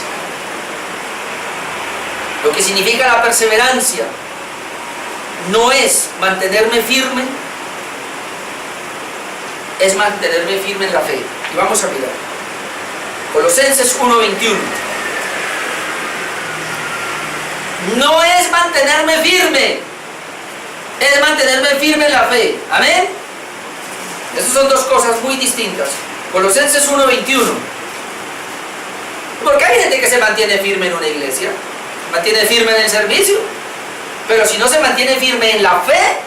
Lo que significa la perseverancia no es mantenerme firme, es mantenerme firme en la fe. Y vamos a mirar Colosenses 1:21. No es mantenerme firme, es mantenerme firme en la fe. Amén. Esas son dos cosas muy distintas. Colosenses 1:21. Porque hay gente que se mantiene firme en una iglesia, se mantiene firme en el servicio, pero si no se mantiene firme en la fe,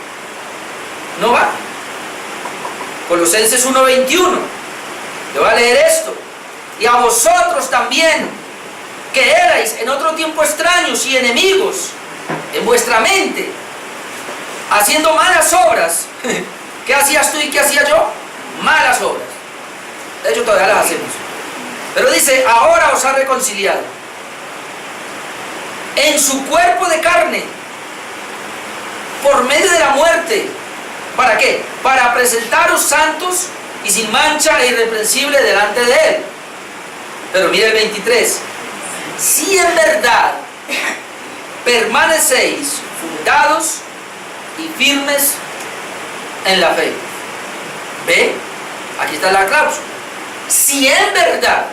no va. Colosenses 1:21. Le voy a leer esto. Y a vosotros también, que erais en otro tiempo extraños y enemigos en vuestra mente, haciendo malas obras. ¿Qué hacías tú y qué hacía yo? Malas obras. De hecho, todavía las hacemos. Pero dice, ahora os ha reconciliado en su cuerpo de carne, por medio de la muerte. ¿Para qué? Para presentaros santos y sin mancha e irreprensible delante de Él. Pero mire el 23. Si en verdad permanecéis fundados y firmes en la fe. ¿Ve? Aquí está la cláusula. Si en verdad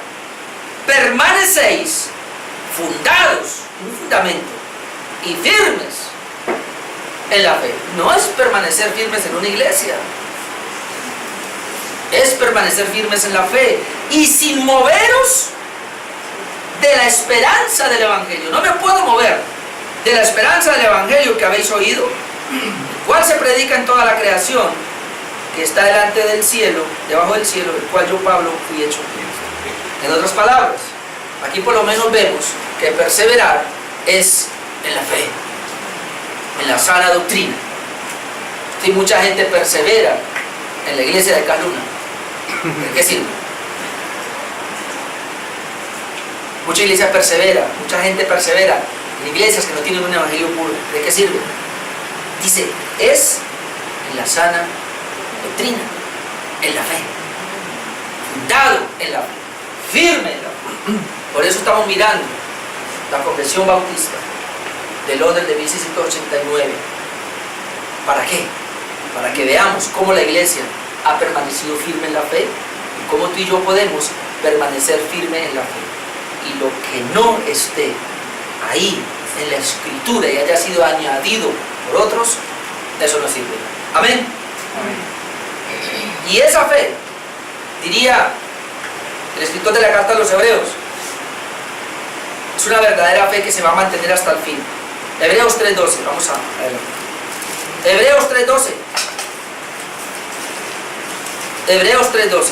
permanecéis fundados, un fundamento, y firmes en la fe. No es permanecer firmes en una iglesia, es permanecer firmes en la fe y sin moveros de la esperanza del Evangelio. No me puedo mover de la esperanza del Evangelio que habéis oído, el cual se predica en toda la creación, que está delante del cielo, debajo del cielo, del cual yo, Pablo, fui hecho. En otras palabras, aquí por lo menos vemos que perseverar es en la fe, en la sana doctrina. Si mucha gente persevera en la iglesia de Caluna, ¿de qué sirve? Mucha iglesia persevera, mucha gente persevera en iglesias que no tienen un evangelio puro. ¿De qué sirve? Dice, es en la sana doctrina, en la fe, fundado en la fe, firme en la fe. Por eso estamos mirando la Convención Bautista de Londres de 1689. ¿Para qué? Para que veamos cómo la iglesia ha permanecido firme en la fe y cómo tú y yo podemos permanecer firme en la fe. Y lo que no esté ahí en la Escritura y haya sido añadido por otros, eso no sirve. Amén. Amén. Y esa fe, diría el escritor de la carta a los Hebreos, es una verdadera fe que se va a mantener hasta el fin. Hebreos 3:12, vamos a adelante. Hebreos 3:12. Hebreos 3:12.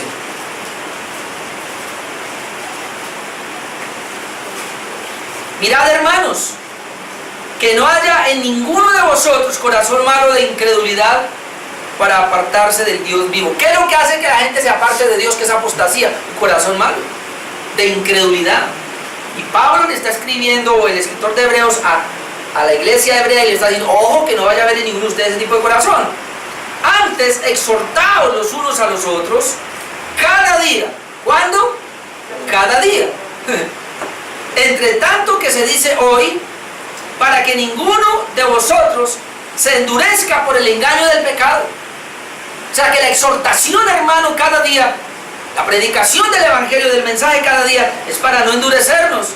Mirad, hermanos, que no haya en ninguno de vosotros corazón malo de incredulidad para apartarse del Dios vivo. ¿Qué es lo que hace que la gente se aparte de Dios, que es apostasía? Un corazón malo, de incredulidad. Y Pablo le está escribiendo, o el escritor de Hebreos, a la iglesia hebrea, y le está diciendo, ojo, que no vaya a haber en ninguno de ustedes ese tipo de corazón. Antes, exhortaos los unos a los otros, cada día. ¿Cuándo? Cada día. Entre tanto que se dice hoy, para que ninguno de vosotros se endurezca por el engaño del pecado. O sea que la exhortación, hermano, cada día, la predicación del evangelio, del mensaje cada día, es para no endurecernos.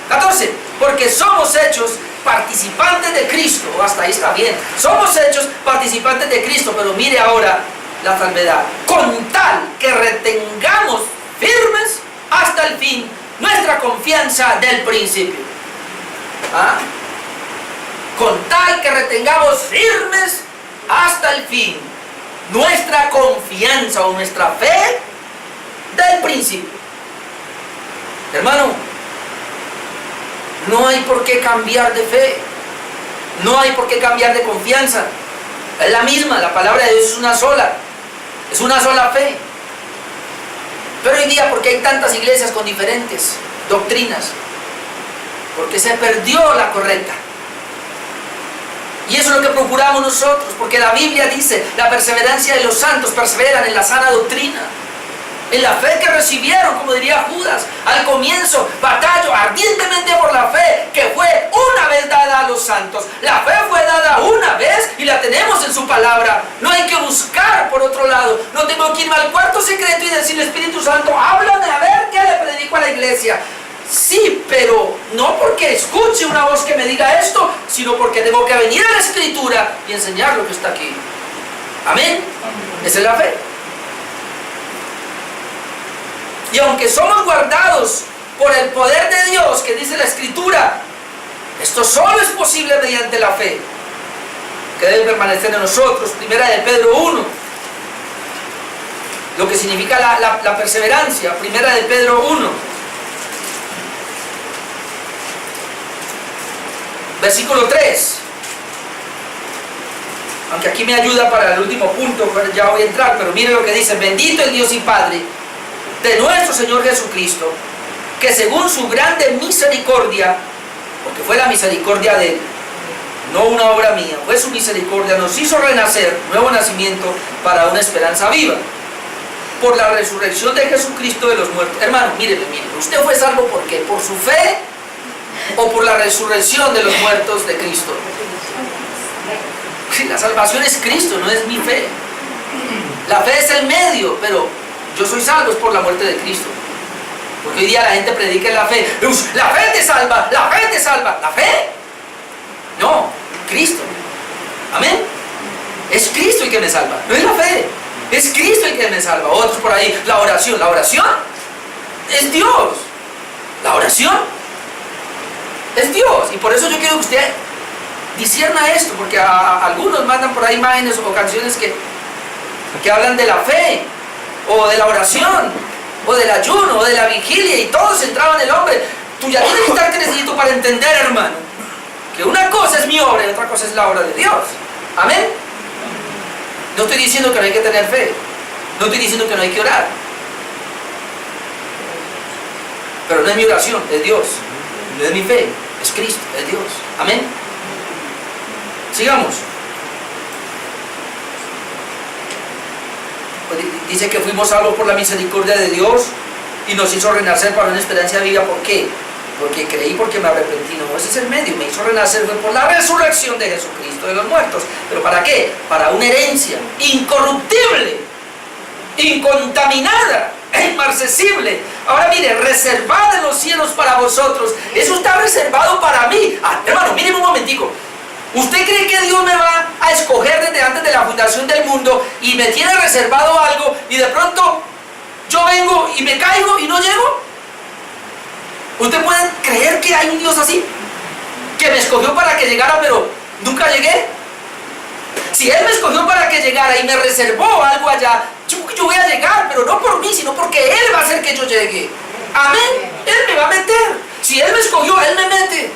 14. Porque somos hechos participantes de Cristo. Hasta ahí está bien. Somos hechos participantes de Cristo, pero mire ahora la salvedad. Con tal que retengamos firmes hasta el fin nuestra confianza del principio. ¿Ah? Con tal que retengamos firmes hasta el fin nuestra confianza o nuestra fe del principio. Hermano, no hay por qué cambiar de fe, no hay por qué cambiar de confianza. Es la misma, la palabra de Dios es una sola fe. Pero hoy día, ¿por qué hay tantas iglesias con diferentes doctrinas? Porque se perdió la correcta. Y eso es lo que procuramos nosotros, porque la Biblia dice: la perseverancia de los santos perseveran en la sana doctrina, en la fe que recibieron, como diría Judas al comienzo: batallo ardientemente por la fe que fue una vez dada a los santos. La fe fue dada una vez y la tenemos en su palabra. No hay que buscar por otro lado. No tengo que irme al cuarto secreto y decirle: Espíritu Santo, háblame a ver qué le predico a la iglesia. Sí, pero no porque escuche una voz que me diga esto, sino porque tengo que venir a la Escritura y enseñar lo que está aquí. Amén. Esa es la fe. Y aunque somos guardados por el poder de Dios, que dice la Escritura, esto solo es posible mediante la fe, que debe permanecer en nosotros. Primera de Pedro 1, lo que significa la perseverancia. Primera de Pedro 1, versículo 3. Aunque aquí me ayuda para el último punto, ya voy a entrar, pero mire lo que dice: bendito el Dios y Padre de nuestro Señor Jesucristo, que según su grande misericordia, porque fue la misericordia de Él, no una obra mía, fue su misericordia, nos hizo renacer, nuevo nacimiento, para una esperanza viva, por la resurrección de Jesucristo de los muertos. Hermano, mire, ¿usted fue salvo por qué? ¿Por su fe o por la resurrección de los muertos de Cristo? La salvación es Cristo, no es mi fe. La fe es el medio, pero yo soy salvo es por la muerte de Cristo. Porque hoy día la gente predica en la fe: la fe te salva, la fe te salva. ¿La fe? No, Cristo. Amén. Es Cristo el que me salva, no es la fe. Es Cristo el que me salva. Otros por ahí: la oración es Dios. La oración es Dios. Y por eso yo quiero que usted discierna esto, porque a algunos mandan por ahí imágenes o canciones que hablan de la fe, o de la oración, o del ayuno, o de la vigilia, y todo centrado en el hombre. Tú ya tienes que estar crecido para entender, hermano, que una cosa es mi obra y otra cosa es la obra de Dios. Amén. No estoy diciendo que no hay que tener fe, no estoy diciendo que no hay que orar, pero no es mi oración, es Dios. No es mi fe, es Cristo, es Dios. Amén. Sigamos. Dice que fuimos salvos por la misericordia de Dios y nos hizo renacer para una esperanza viva. ¿Por qué? Porque creí, porque me arrepentí. No, ese es el medio. Me hizo renacer fue por la resurrección de Jesucristo de los muertos. ¿Pero para qué? Para una herencia incorruptible, incontaminada, inmarcesible. Ahora mire: reservada en los cielos para vosotros. Eso está reservado para mí. Hermano, míreme un momentico. ¿Usted cree que Dios me va a escoger desde antes de la fundación del mundo y me tiene reservado algo y de pronto yo vengo y me caigo y no llego? ¿Usted puede creer que hay un Dios así? Que me escogió para que llegara pero nunca llegué. Si Él me escogió para que llegara y me reservó algo allá, yo voy a llegar, pero no por mí, sino porque Él va a hacer que yo llegue. Amén. Él me va a meter. Si Él me escogió, Él me mete.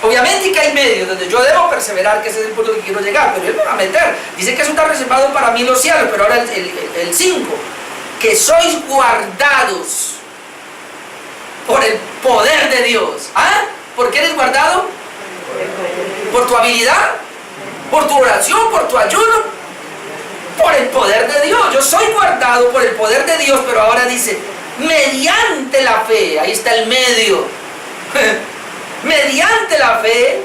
Obviamente que hay medios donde yo debo perseverar, que ese es el punto que quiero llegar, pero Él me va a meter. Dice que eso está reservado para mí en los cielos, pero ahora el 5, que sois guardados por el poder de Dios. ¿Ah? ¿Por qué eres guardado? ¿Por tu habilidad? ¿Por tu oración? ¿Por tu ayuno? Por el poder de Dios. Yo soy guardado por el poder de Dios, pero ahora dice, mediante la fe. Ahí está el medio. Mediante la fe,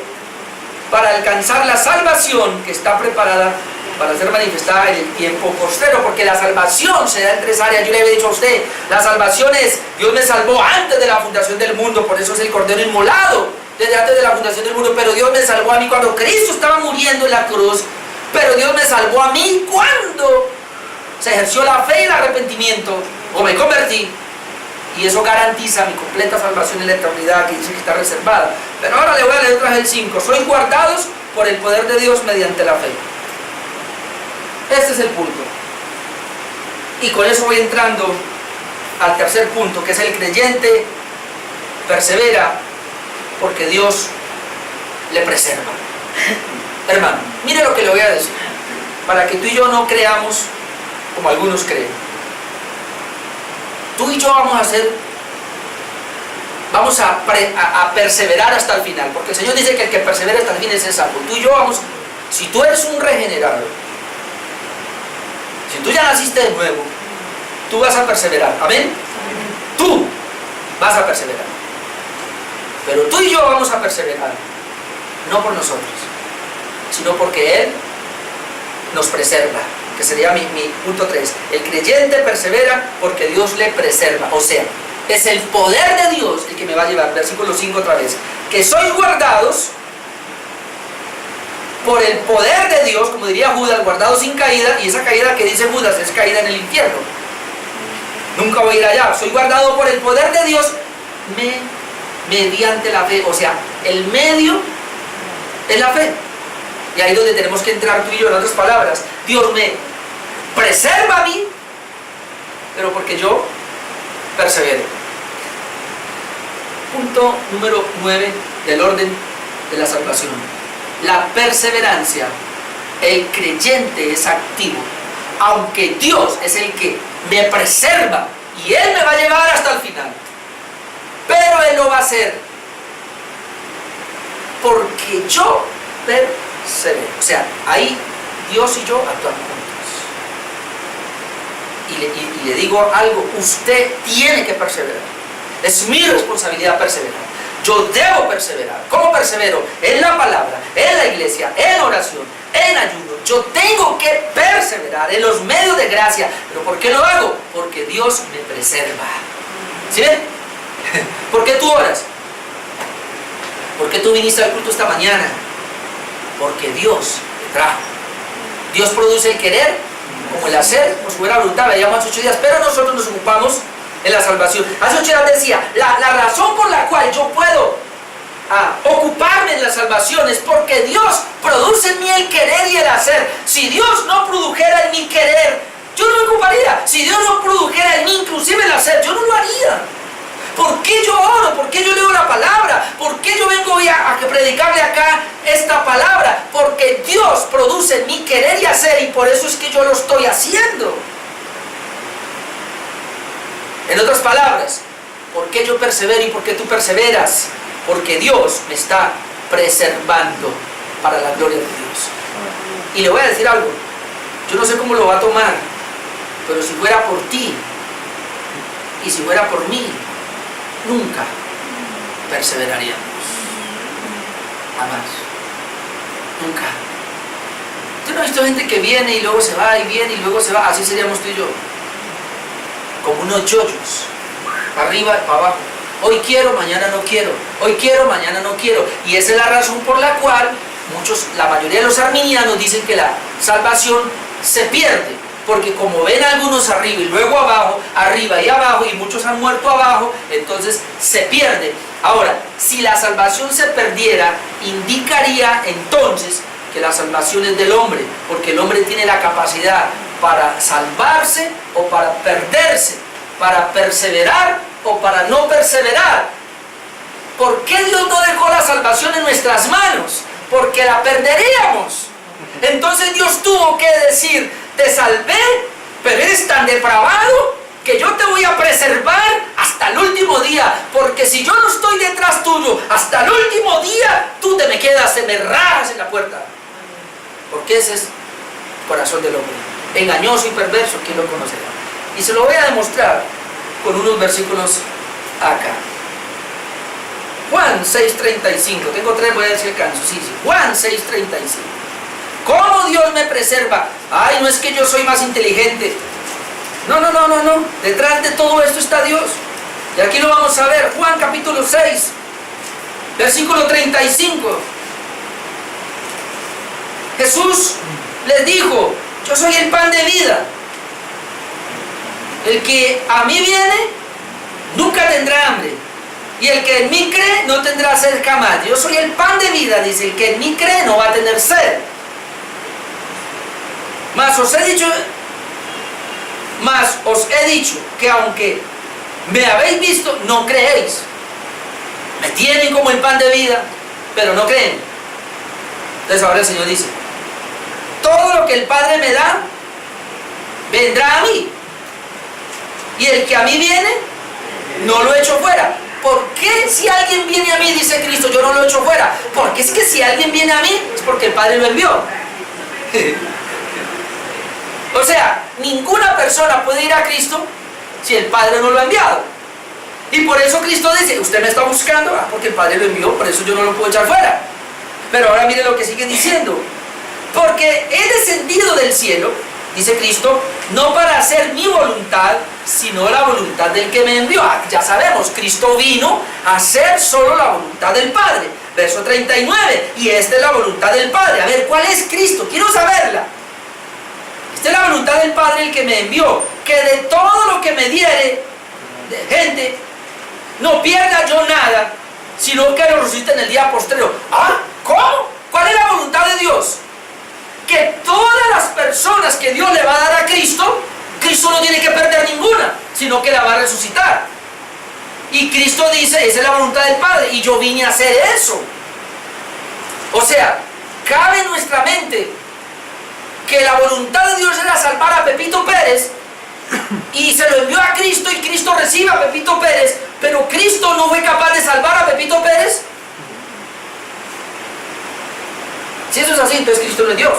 para alcanzar la salvación que está preparada para ser manifestada en el tiempo postrero. Porque la salvación se da en 3 áreas. Yo le había dicho a usted, la salvación es: Dios me salvó antes de la fundación del mundo, por eso es el Cordero inmolado desde antes de la fundación del mundo. Pero Dios me salvó a mí cuando Cristo estaba muriendo en la cruz. Pero Dios me salvó a mí cuando se ejerció la fe y el arrepentimiento, o me convertí. Y eso garantiza mi completa salvación en la eternidad, que dice que está reservada. Pero ahora le voy a leer otra vez el 5. Sois guardados por el poder de Dios mediante la fe. Este es el punto. Y con eso voy entrando al tercer punto, que es el creyente persevera porque Dios le preserva. Hermano, mire lo que le voy a decir, para que tú y yo no creamos como algunos creen. Tú y yo vamos a perseverar hasta el final, porque el Señor dice que el que persevera hasta el fin es salvo. Tú y yo si tú eres un regenerado, si tú ya naciste de nuevo, tú vas a perseverar. ¿Amén? Tú vas a perseverar. Pero tú y yo vamos a perseverar, no por nosotros, sino porque Él nos preserva, que sería mi punto 3. El creyente persevera porque Dios le preserva. O sea, es el poder de Dios el que me va a llevar. Versículo 5 otra vez. Que sois guardados por el poder de Dios, como diría Judas, guardados sin caída. Y esa caída que dice Judas es caída en el infierno. Nunca voy a ir allá. Soy guardado por el poder de Dios mediante la fe. O sea, el medio es la fe. Y ahí es donde tenemos que entrar tú y yo. En otras palabras, Dios me preserva a mí, pero porque yo persevero. Punto número 9 del orden de la salvación. La perseverancia. El creyente es activo, aunque Dios es el que me preserva y Él me va a llevar hasta el final, pero Él lo va a hacer porque yo persevero. O sea, ahí Dios y yo actuamos juntos. Y le digo algo, usted tiene que perseverar. Es mi responsabilidad perseverar. Yo debo perseverar. ¿Cómo persevero? En la palabra, en la iglesia, en oración, en ayuno. Yo tengo que perseverar en los medios de gracia. ¿Pero por qué lo hago? Porque Dios me preserva. ¿Sí ven? ¿Por qué tú oras? ¿Por qué tú viniste al culto esta mañana? Porque Dios te trajo. Dios produce el querer como el hacer, por su buena voluntad. Veíamos hace 8 días, pero nosotros nos ocupamos en la salvación. Hace 8 días decía, la razón por la cual yo puedo ocuparme en la salvación es porque Dios produce en mí el querer y el hacer. Si Dios no produjera en mi querer, yo no me ocuparía. Si Dios no produjera en mí inclusive el hacer, yo no lo haría. ¿Por qué yo oro? ¿Por qué yo leo la palabra? ¿Por qué yo vengo hoy a predicarle acá esta palabra? Porque Dios produce en mí querer y hacer, y por eso es que yo lo estoy haciendo. En otras palabras, ¿por qué yo persevero y por qué tú perseveras? Porque Dios me está preservando para la gloria de Dios. Y le voy a decir algo, yo no sé cómo lo va a tomar, pero si fuera por ti y si fuera por mí, nunca perseveraríamos. Jamás. Nunca. ¿Tú no has visto gente que viene y luego se va y viene y luego se va? Así seríamos tú y yo. Como unos yoyos. Para arriba y para abajo. Hoy quiero, mañana no quiero. Hoy quiero, mañana no quiero. Y esa es la razón por la cual la mayoría de los arminianos dicen que la salvación se pierde. Porque como ven algunos arriba y luego abajo, arriba y abajo, y muchos han muerto abajo, entonces se pierde. Ahora, si la salvación se perdiera, indicaría entonces que la salvación es del hombre, porque el hombre tiene la capacidad para salvarse o para perderse, para perseverar o para no perseverar. ¿Por qué Dios no dejó la salvación en nuestras manos? Porque la perderíamos. Entonces Dios tuvo que decir, te salvé, pero eres tan depravado que yo te voy a preservar hasta el último día, porque si yo no estoy detrás tuyo hasta el último día, tú te me quedas, te me rajas en la puerta. Porque ese es el corazón del hombre, engañoso y perverso, ¿quién lo conocerá? Y se lo voy a demostrar con unos versículos acá. Juan 6:35, tengo 3, voy a ver si alcanzo. Sí. Juan 6:35. ¿Cómo Dios me preserva? Ay, no es que yo soy más inteligente. No. Detrás de todo esto está Dios. Y aquí lo vamos a ver. Juan capítulo 6, versículo 35. Jesús les dijo, yo soy el pan de vida. El que a mí viene, nunca tendrá hambre. Y el que en mí cree no tendrá sed jamás. Yo soy el pan de vida, dice. El que en mí cree no va a tener sed. Mas os he dicho que aunque me habéis visto, no creéis. Me tienen como el pan de vida, pero no creen. Entonces ahora el Señor dice, todo lo que el Padre me da, vendrá a mí. Y el que a mí viene, no lo echo fuera. ¿Por qué si alguien viene a mí, dice Cristo, yo no lo echo fuera? Porque es que si alguien viene a mí, es porque el Padre lo envió. O sea, ninguna persona puede ir a Cristo si el Padre no lo ha enviado. Y por eso Cristo dice, usted me está buscando, porque el Padre lo envió, por eso yo no lo puedo echar fuera. Pero ahora mire lo que sigue diciendo. Porque he descendido del cielo, dice Cristo, no para hacer mi voluntad, sino la voluntad del que me envió. Ya sabemos, Cristo vino a hacer solo la voluntad del Padre. Verso 39, y esta es la voluntad del Padre. A ver, ¿cuál es Cristo? Quiero saberla. Esta es la voluntad del Padre, el que me envió, que de todo lo que me diere de gente, no pierda yo nada, sino que lo resucite en el día postrero. ¿Ah? ¿Cómo? ¿Cuál es la voluntad de Dios? Que todas las personas que Dios le va a dar a Cristo, Cristo no tiene que perder ninguna, sino que la va a resucitar. Y Cristo dice, esa es la voluntad del Padre, y yo vine a hacer eso. O sea, cabe en nuestra mente que la voluntad de Dios era salvar a Pepito Pérez, y se lo envió a Cristo, y Cristo recibe a Pepito Pérez, pero Cristo no fue capaz de salvar a Pepito Pérez. Si eso es así, entonces Cristo no es Dios.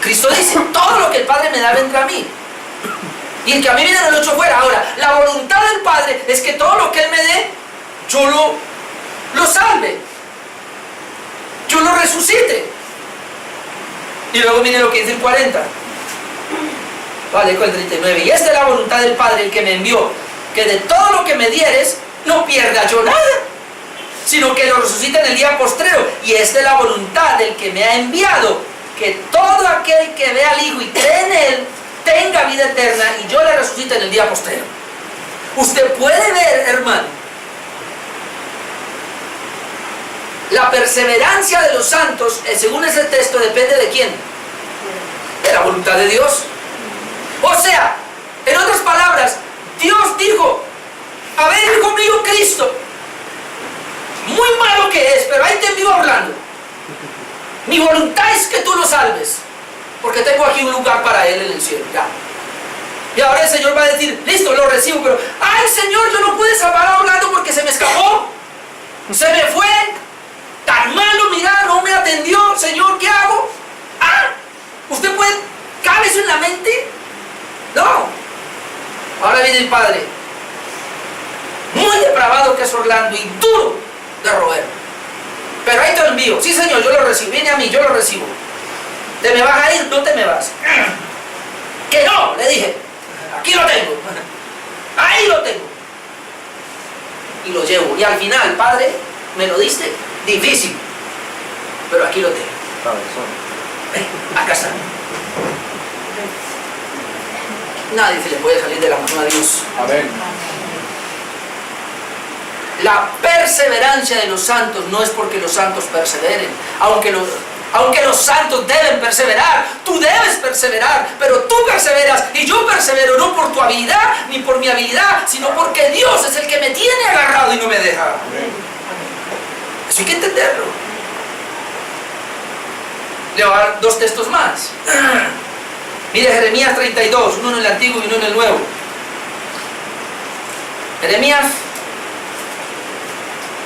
Cristo dice, todo lo que el Padre me da vendrá a mí. Y el que a mí viene no lo echo fuera. Ahora, la voluntad del Padre es que todo lo que Él me dé, yo lo salve. Yo lo resucite. Y luego mire lo que dice el 40. Vale, con el 39. Y esta es la voluntad del Padre, el que me envió, que de todo lo que me dieres, no pierda yo nada, sino que lo resucite en el día postrero. Y esta es la voluntad del que me ha enviado, que todo aquel que ve al Hijo y cree en Él, tenga vida eterna, y yo le resucite en el día postrero. Usted puede ver, hermano, la perseverancia de los santos, según ese texto, depende de quién. De la voluntad de Dios. O sea, en otras palabras, Dios dijo, a ver, hijo mío Cristo, muy malo que es, pero ahí te envío hablando. Mi voluntad es que tú lo salves, porque tengo aquí un lugar para él en el cielo. Ya. Y ahora el Señor va a decir, listo, lo recibo, pero, ay Señor, yo no pude salvar a Orlando porque se me escapó, se me fue, tan malo, mira, no me atendió, Señor, ¿qué hago? Ah, usted puede, ¿cabe eso en la mente? No. Ahora viene el Padre, muy depravado que es Orlando y duro de roer, pero ahí te lo envío. Sí, Señor, yo lo recibo, viene a mí, yo lo recibo. ¿Te me vas a ir? No te me vas. Que no, le dije, aquí lo tengo, ahí lo tengo, y lo llevo. Y al final, Padre, me lo diste difícil, pero aquí lo tengo. Acá está. Nadie se le puede salir de la mano a Dios.
Amén.
La perseverancia de los santos no es porque los santos perseveren, aunque los santos deben perseverar, tú debes perseverar, pero tú perseveras y yo persevero no por tu habilidad ni por mi habilidad, sino porque Dios es el que me tiene agarrado y no me deja. Eso hay que entenderlo. Le voy a dar dos textos más. Mire Jeremías 32, uno en el Antiguo y uno en el Nuevo. Jeremías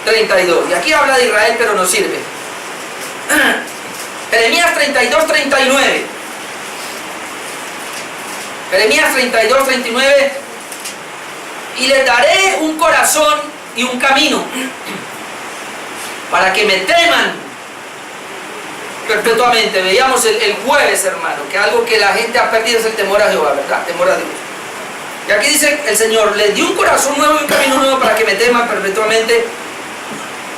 32, y aquí habla de Israel, pero no sirve. Jeremías 32, 39. Jeremías 32, 39. Y les daré un corazón y un camino, para que me teman perpetuamente. Veíamos el jueves, hermano, que algo que la gente ha perdido es el temor a Jehová, ¿verdad? Temor a Dios. Y aquí dice el Señor, les di un corazón nuevo y un camino nuevo para que me teman perpetuamente,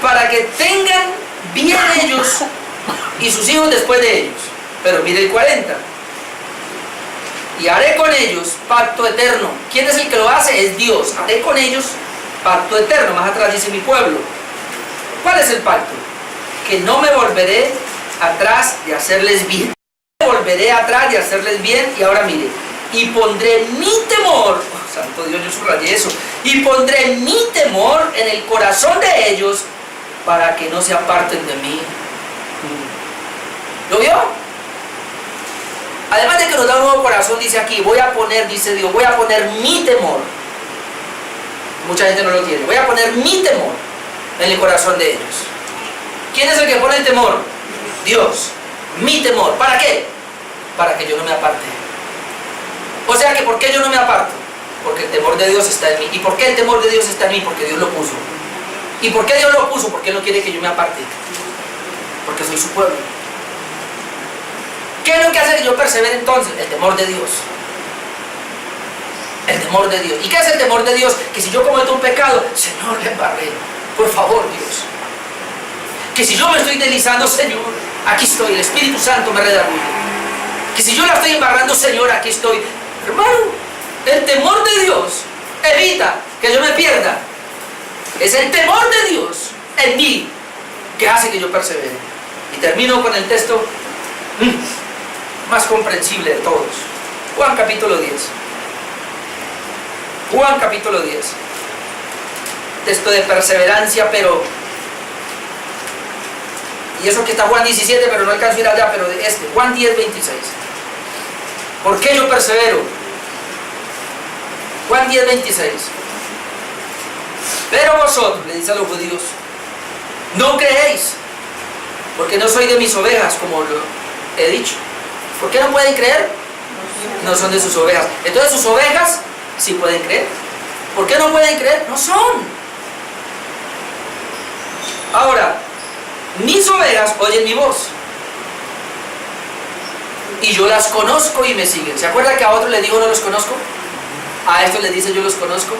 para que tengan bien ellos y sus hijos después de ellos. Pero mire el 40. Y haré con ellos pacto eterno. ¿Quién es el que lo hace? Es Dios. Haré con ellos Pacto eterno, más atrás dice mi pueblo. ¿Cuál es el pacto? Que no me volveré atrás de hacerles bien. No me volveré atrás de hacerles bien. Y ahora mire, y pondré mi temor, oh, santo Dios, yo subrayé eso, y pondré mi temor en el corazón de ellos para que no se aparten de mí. ¿Lo vio? Además de que nos da un nuevo corazón, dice aquí, voy a poner, dice Dios, voy a poner mi temor. Mucha gente no lo tiene. Voy a poner mi temor en el corazón de ellos. ¿Quién es el que pone el temor? Dios. Mi temor. ¿Para qué? Para que yo no me aparte. O sea que, ¿por qué yo no me aparto? Porque el temor de Dios está en mí. ¿Y por qué el temor de Dios está en mí? Porque Dios lo puso. ¿Y por qué Dios lo puso? Porque Él no quiere que yo me aparte. Porque soy su pueblo. ¿Qué es lo que hace que yo persevere entonces? El temor de Dios. El temor de Dios. ¿Y qué es el temor de Dios? Que si yo cometo un pecado, Señor, le embarré. Por favor, Dios. Que si yo me estoy deslizando, Señor, aquí estoy, el Espíritu Santo me redarguye. Que si yo la estoy embarrando, Señor, aquí estoy. Hermano, el temor de Dios evita que yo me pierda. Es el temor de Dios en mí que hace que yo persevere. Y termino con el texto más comprensible de todos. Juan capítulo 10. Juan capítulo 10. Texto de perseverancia, pero... Y eso que está Juan 17, pero no alcanzo a ir allá, pero de este, Juan 10, 26. ¿Por qué yo persevero? Juan 10, 26. Pero vosotros, le dice a los judíos, no creéis, porque no soy de mis ovejas, como lo he dicho. ¿Por qué no pueden creer? No son de sus ovejas. Entonces sus ovejas sí pueden creer. ¿Por qué no pueden creer? No son. Ahora, mis ovejas oyen mi voz. Y yo las conozco y me siguen. ¿Se acuerda que a otros le digo no los conozco? A estos les dice yo los conozco.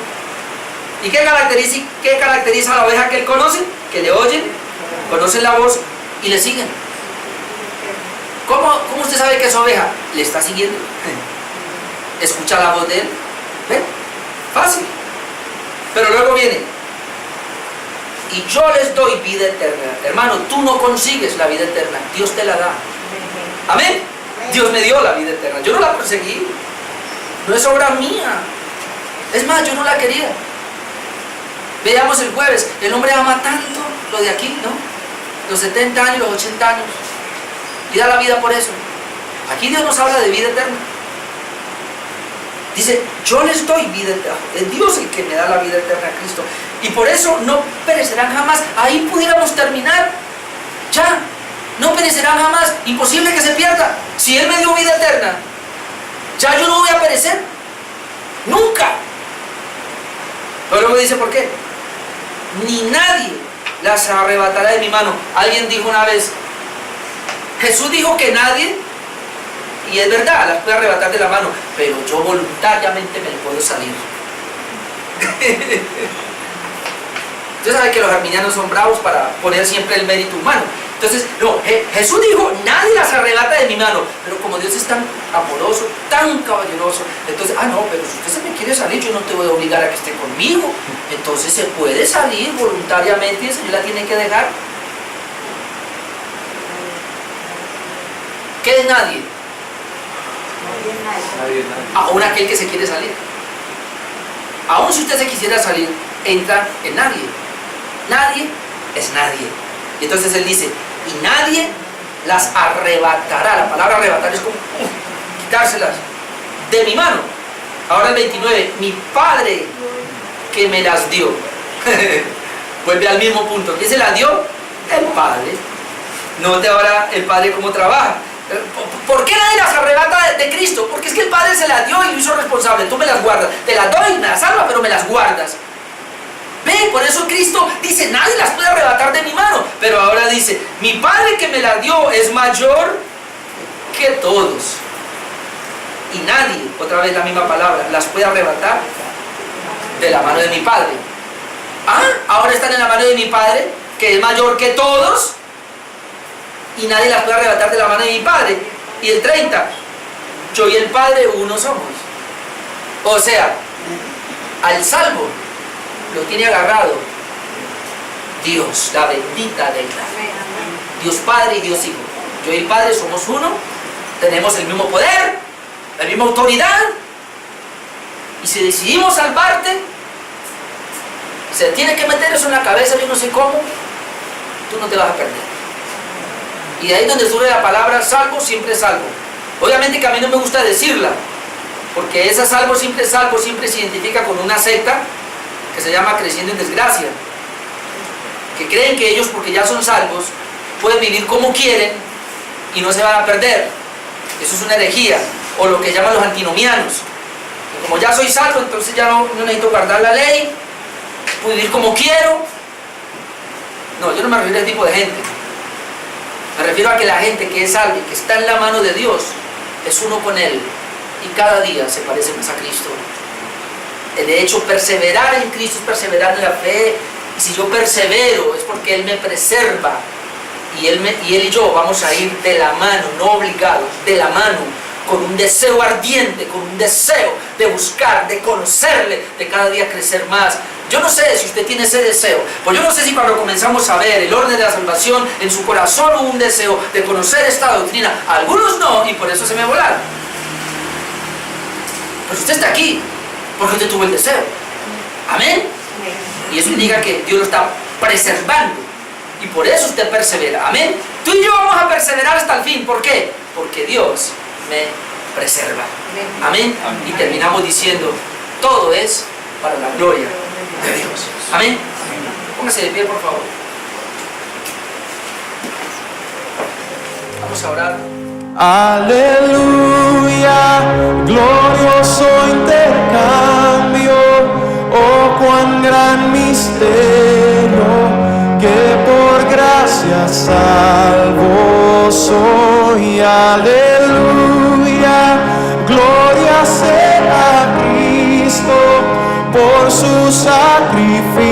¿Y qué caracteriza a la oveja que él conoce? Que le oyen, conocen la voz y le siguen. ¿Cómo usted sabe que es oveja? Le está siguiendo. Escucha la voz de él. ¿Ven? Fácil. Pero luego viene. Y yo les doy vida eterna. Hermano, tú no consigues la vida eterna. Dios te la da. Amén. Dios me dio la vida eterna. Yo no la conseguí. No es obra mía. Es más, yo no la quería. Veamos el jueves. El hombre ama tanto lo de aquí, ¿no? Los 70 años, los 80 años. Y da la vida por eso. Aquí Dios nos habla de vida eterna. Dice, yo les doy vida eterna. Es Dios el que me da la vida eterna a Cristo. Y por eso no perecerán jamás. Ahí pudiéramos terminar. Ya. No perecerán jamás. Imposible que se pierda. Si Él me dio vida eterna, ya yo no voy a perecer. Nunca. Pero luego dice, ¿por qué? Ni nadie las arrebatará de mi mano. Alguien dijo una vez, Jesús dijo que nadie, y es verdad, las puede arrebatar de la mano, pero yo voluntariamente me puedo salir. Usted sabe que los arminianos son bravos para poner siempre el mérito humano. Entonces, no, Jesús dijo, nadie las arrebata de mi mano. Pero como Dios es tan amoroso, tan caballeroso, entonces, no, pero si usted se me quiere salir, yo no te voy a obligar a que esté conmigo. Entonces se puede salir voluntariamente y el Señor la tiene que dejar. ¿Qué es nadie? Aún aquel que se quiere salir. Aún si usted se quisiera salir, entra en nadie. Nadie es nadie. Y entonces él dice, y nadie las arrebatará. La palabra arrebatar es como quitárselas de mi mano. Ahora el 29, mi Padre que me las dio. Vuelve al mismo punto. ¿Quién se las dio? El Padre. Note ahora el Padre cómo trabaja. ¿Por qué nadie las arrebata de Cristo? Porque es que el Padre se las dio y lo hizo responsable. Tú me las guardas. Te las doy, me las salva, pero me las guardas. Ve, por eso Cristo dice, nadie las puede arrebatar de mi mano. Pero ahora dice, mi Padre que me las dio es mayor que todos. Y nadie, otra vez la misma palabra, las puede arrebatar de la mano de mi Padre. Ahora están en la mano de mi Padre, que es mayor que todos. Y nadie las puede arrebatar de la mano de mi Padre. Y el 30, yo y el Padre uno somos. O sea, al salvo lo tiene agarrado Dios, la bendita deidad. Dios Padre y Dios Hijo. Yo y el Padre somos uno, tenemos el mismo poder, la misma autoridad. Y si decidimos salvarte, se tiene que meter eso en la cabeza, yo no sé cómo, tú no te vas a perder. Y de ahí donde surge la palabra salvo, siempre salvo. Obviamente que a mí no me gusta decirla, porque esa salvo, siempre se identifica con una secta que se llama Creciendo en Desgracia, que creen que ellos, porque ya son salvos, pueden vivir como quieren y no se van a perder. Eso es una herejía, o lo que llaman los antinomianos, que como ya soy salvo, entonces ya no necesito guardar la ley, puedo vivir como quiero. No, yo no me refiero a ese tipo de gente. Me refiero a que la gente que es salva y que está en la mano de Dios es uno con Él y cada día se parece más a Cristo. De hecho, perseverar en Cristo es perseverar en la fe, y si yo persevero es porque Él me preserva, y Él y yo vamos a ir de la mano, no obligados, de la mano, con un deseo ardiente, con un deseo de buscar, de conocerle, de cada día crecer más. Yo no sé si usted tiene ese deseo, pues yo no sé si cuando comenzamos a ver el orden de la salvación, en su corazón hubo un deseo de conocer esta doctrina. Algunos no, y por eso se me volaron. Pues usted está aquí porque usted tuvo el deseo. Amén. Y eso indica que Dios lo está preservando, y por eso usted persevera. Amén. Tú y yo vamos a perseverar hasta el fin. ¿Por qué? Porque Dios me preserva. Amén. Y terminamos diciendo, todo es para la gloria de Dios. Amén. Póngase de pie, por favor. Vamos a orar.
Aleluya, glorioso intercambio, oh cuán gran misterio, que por gracia salvo soy. Aleluya, gloria sea a Cristo por su sacrificio.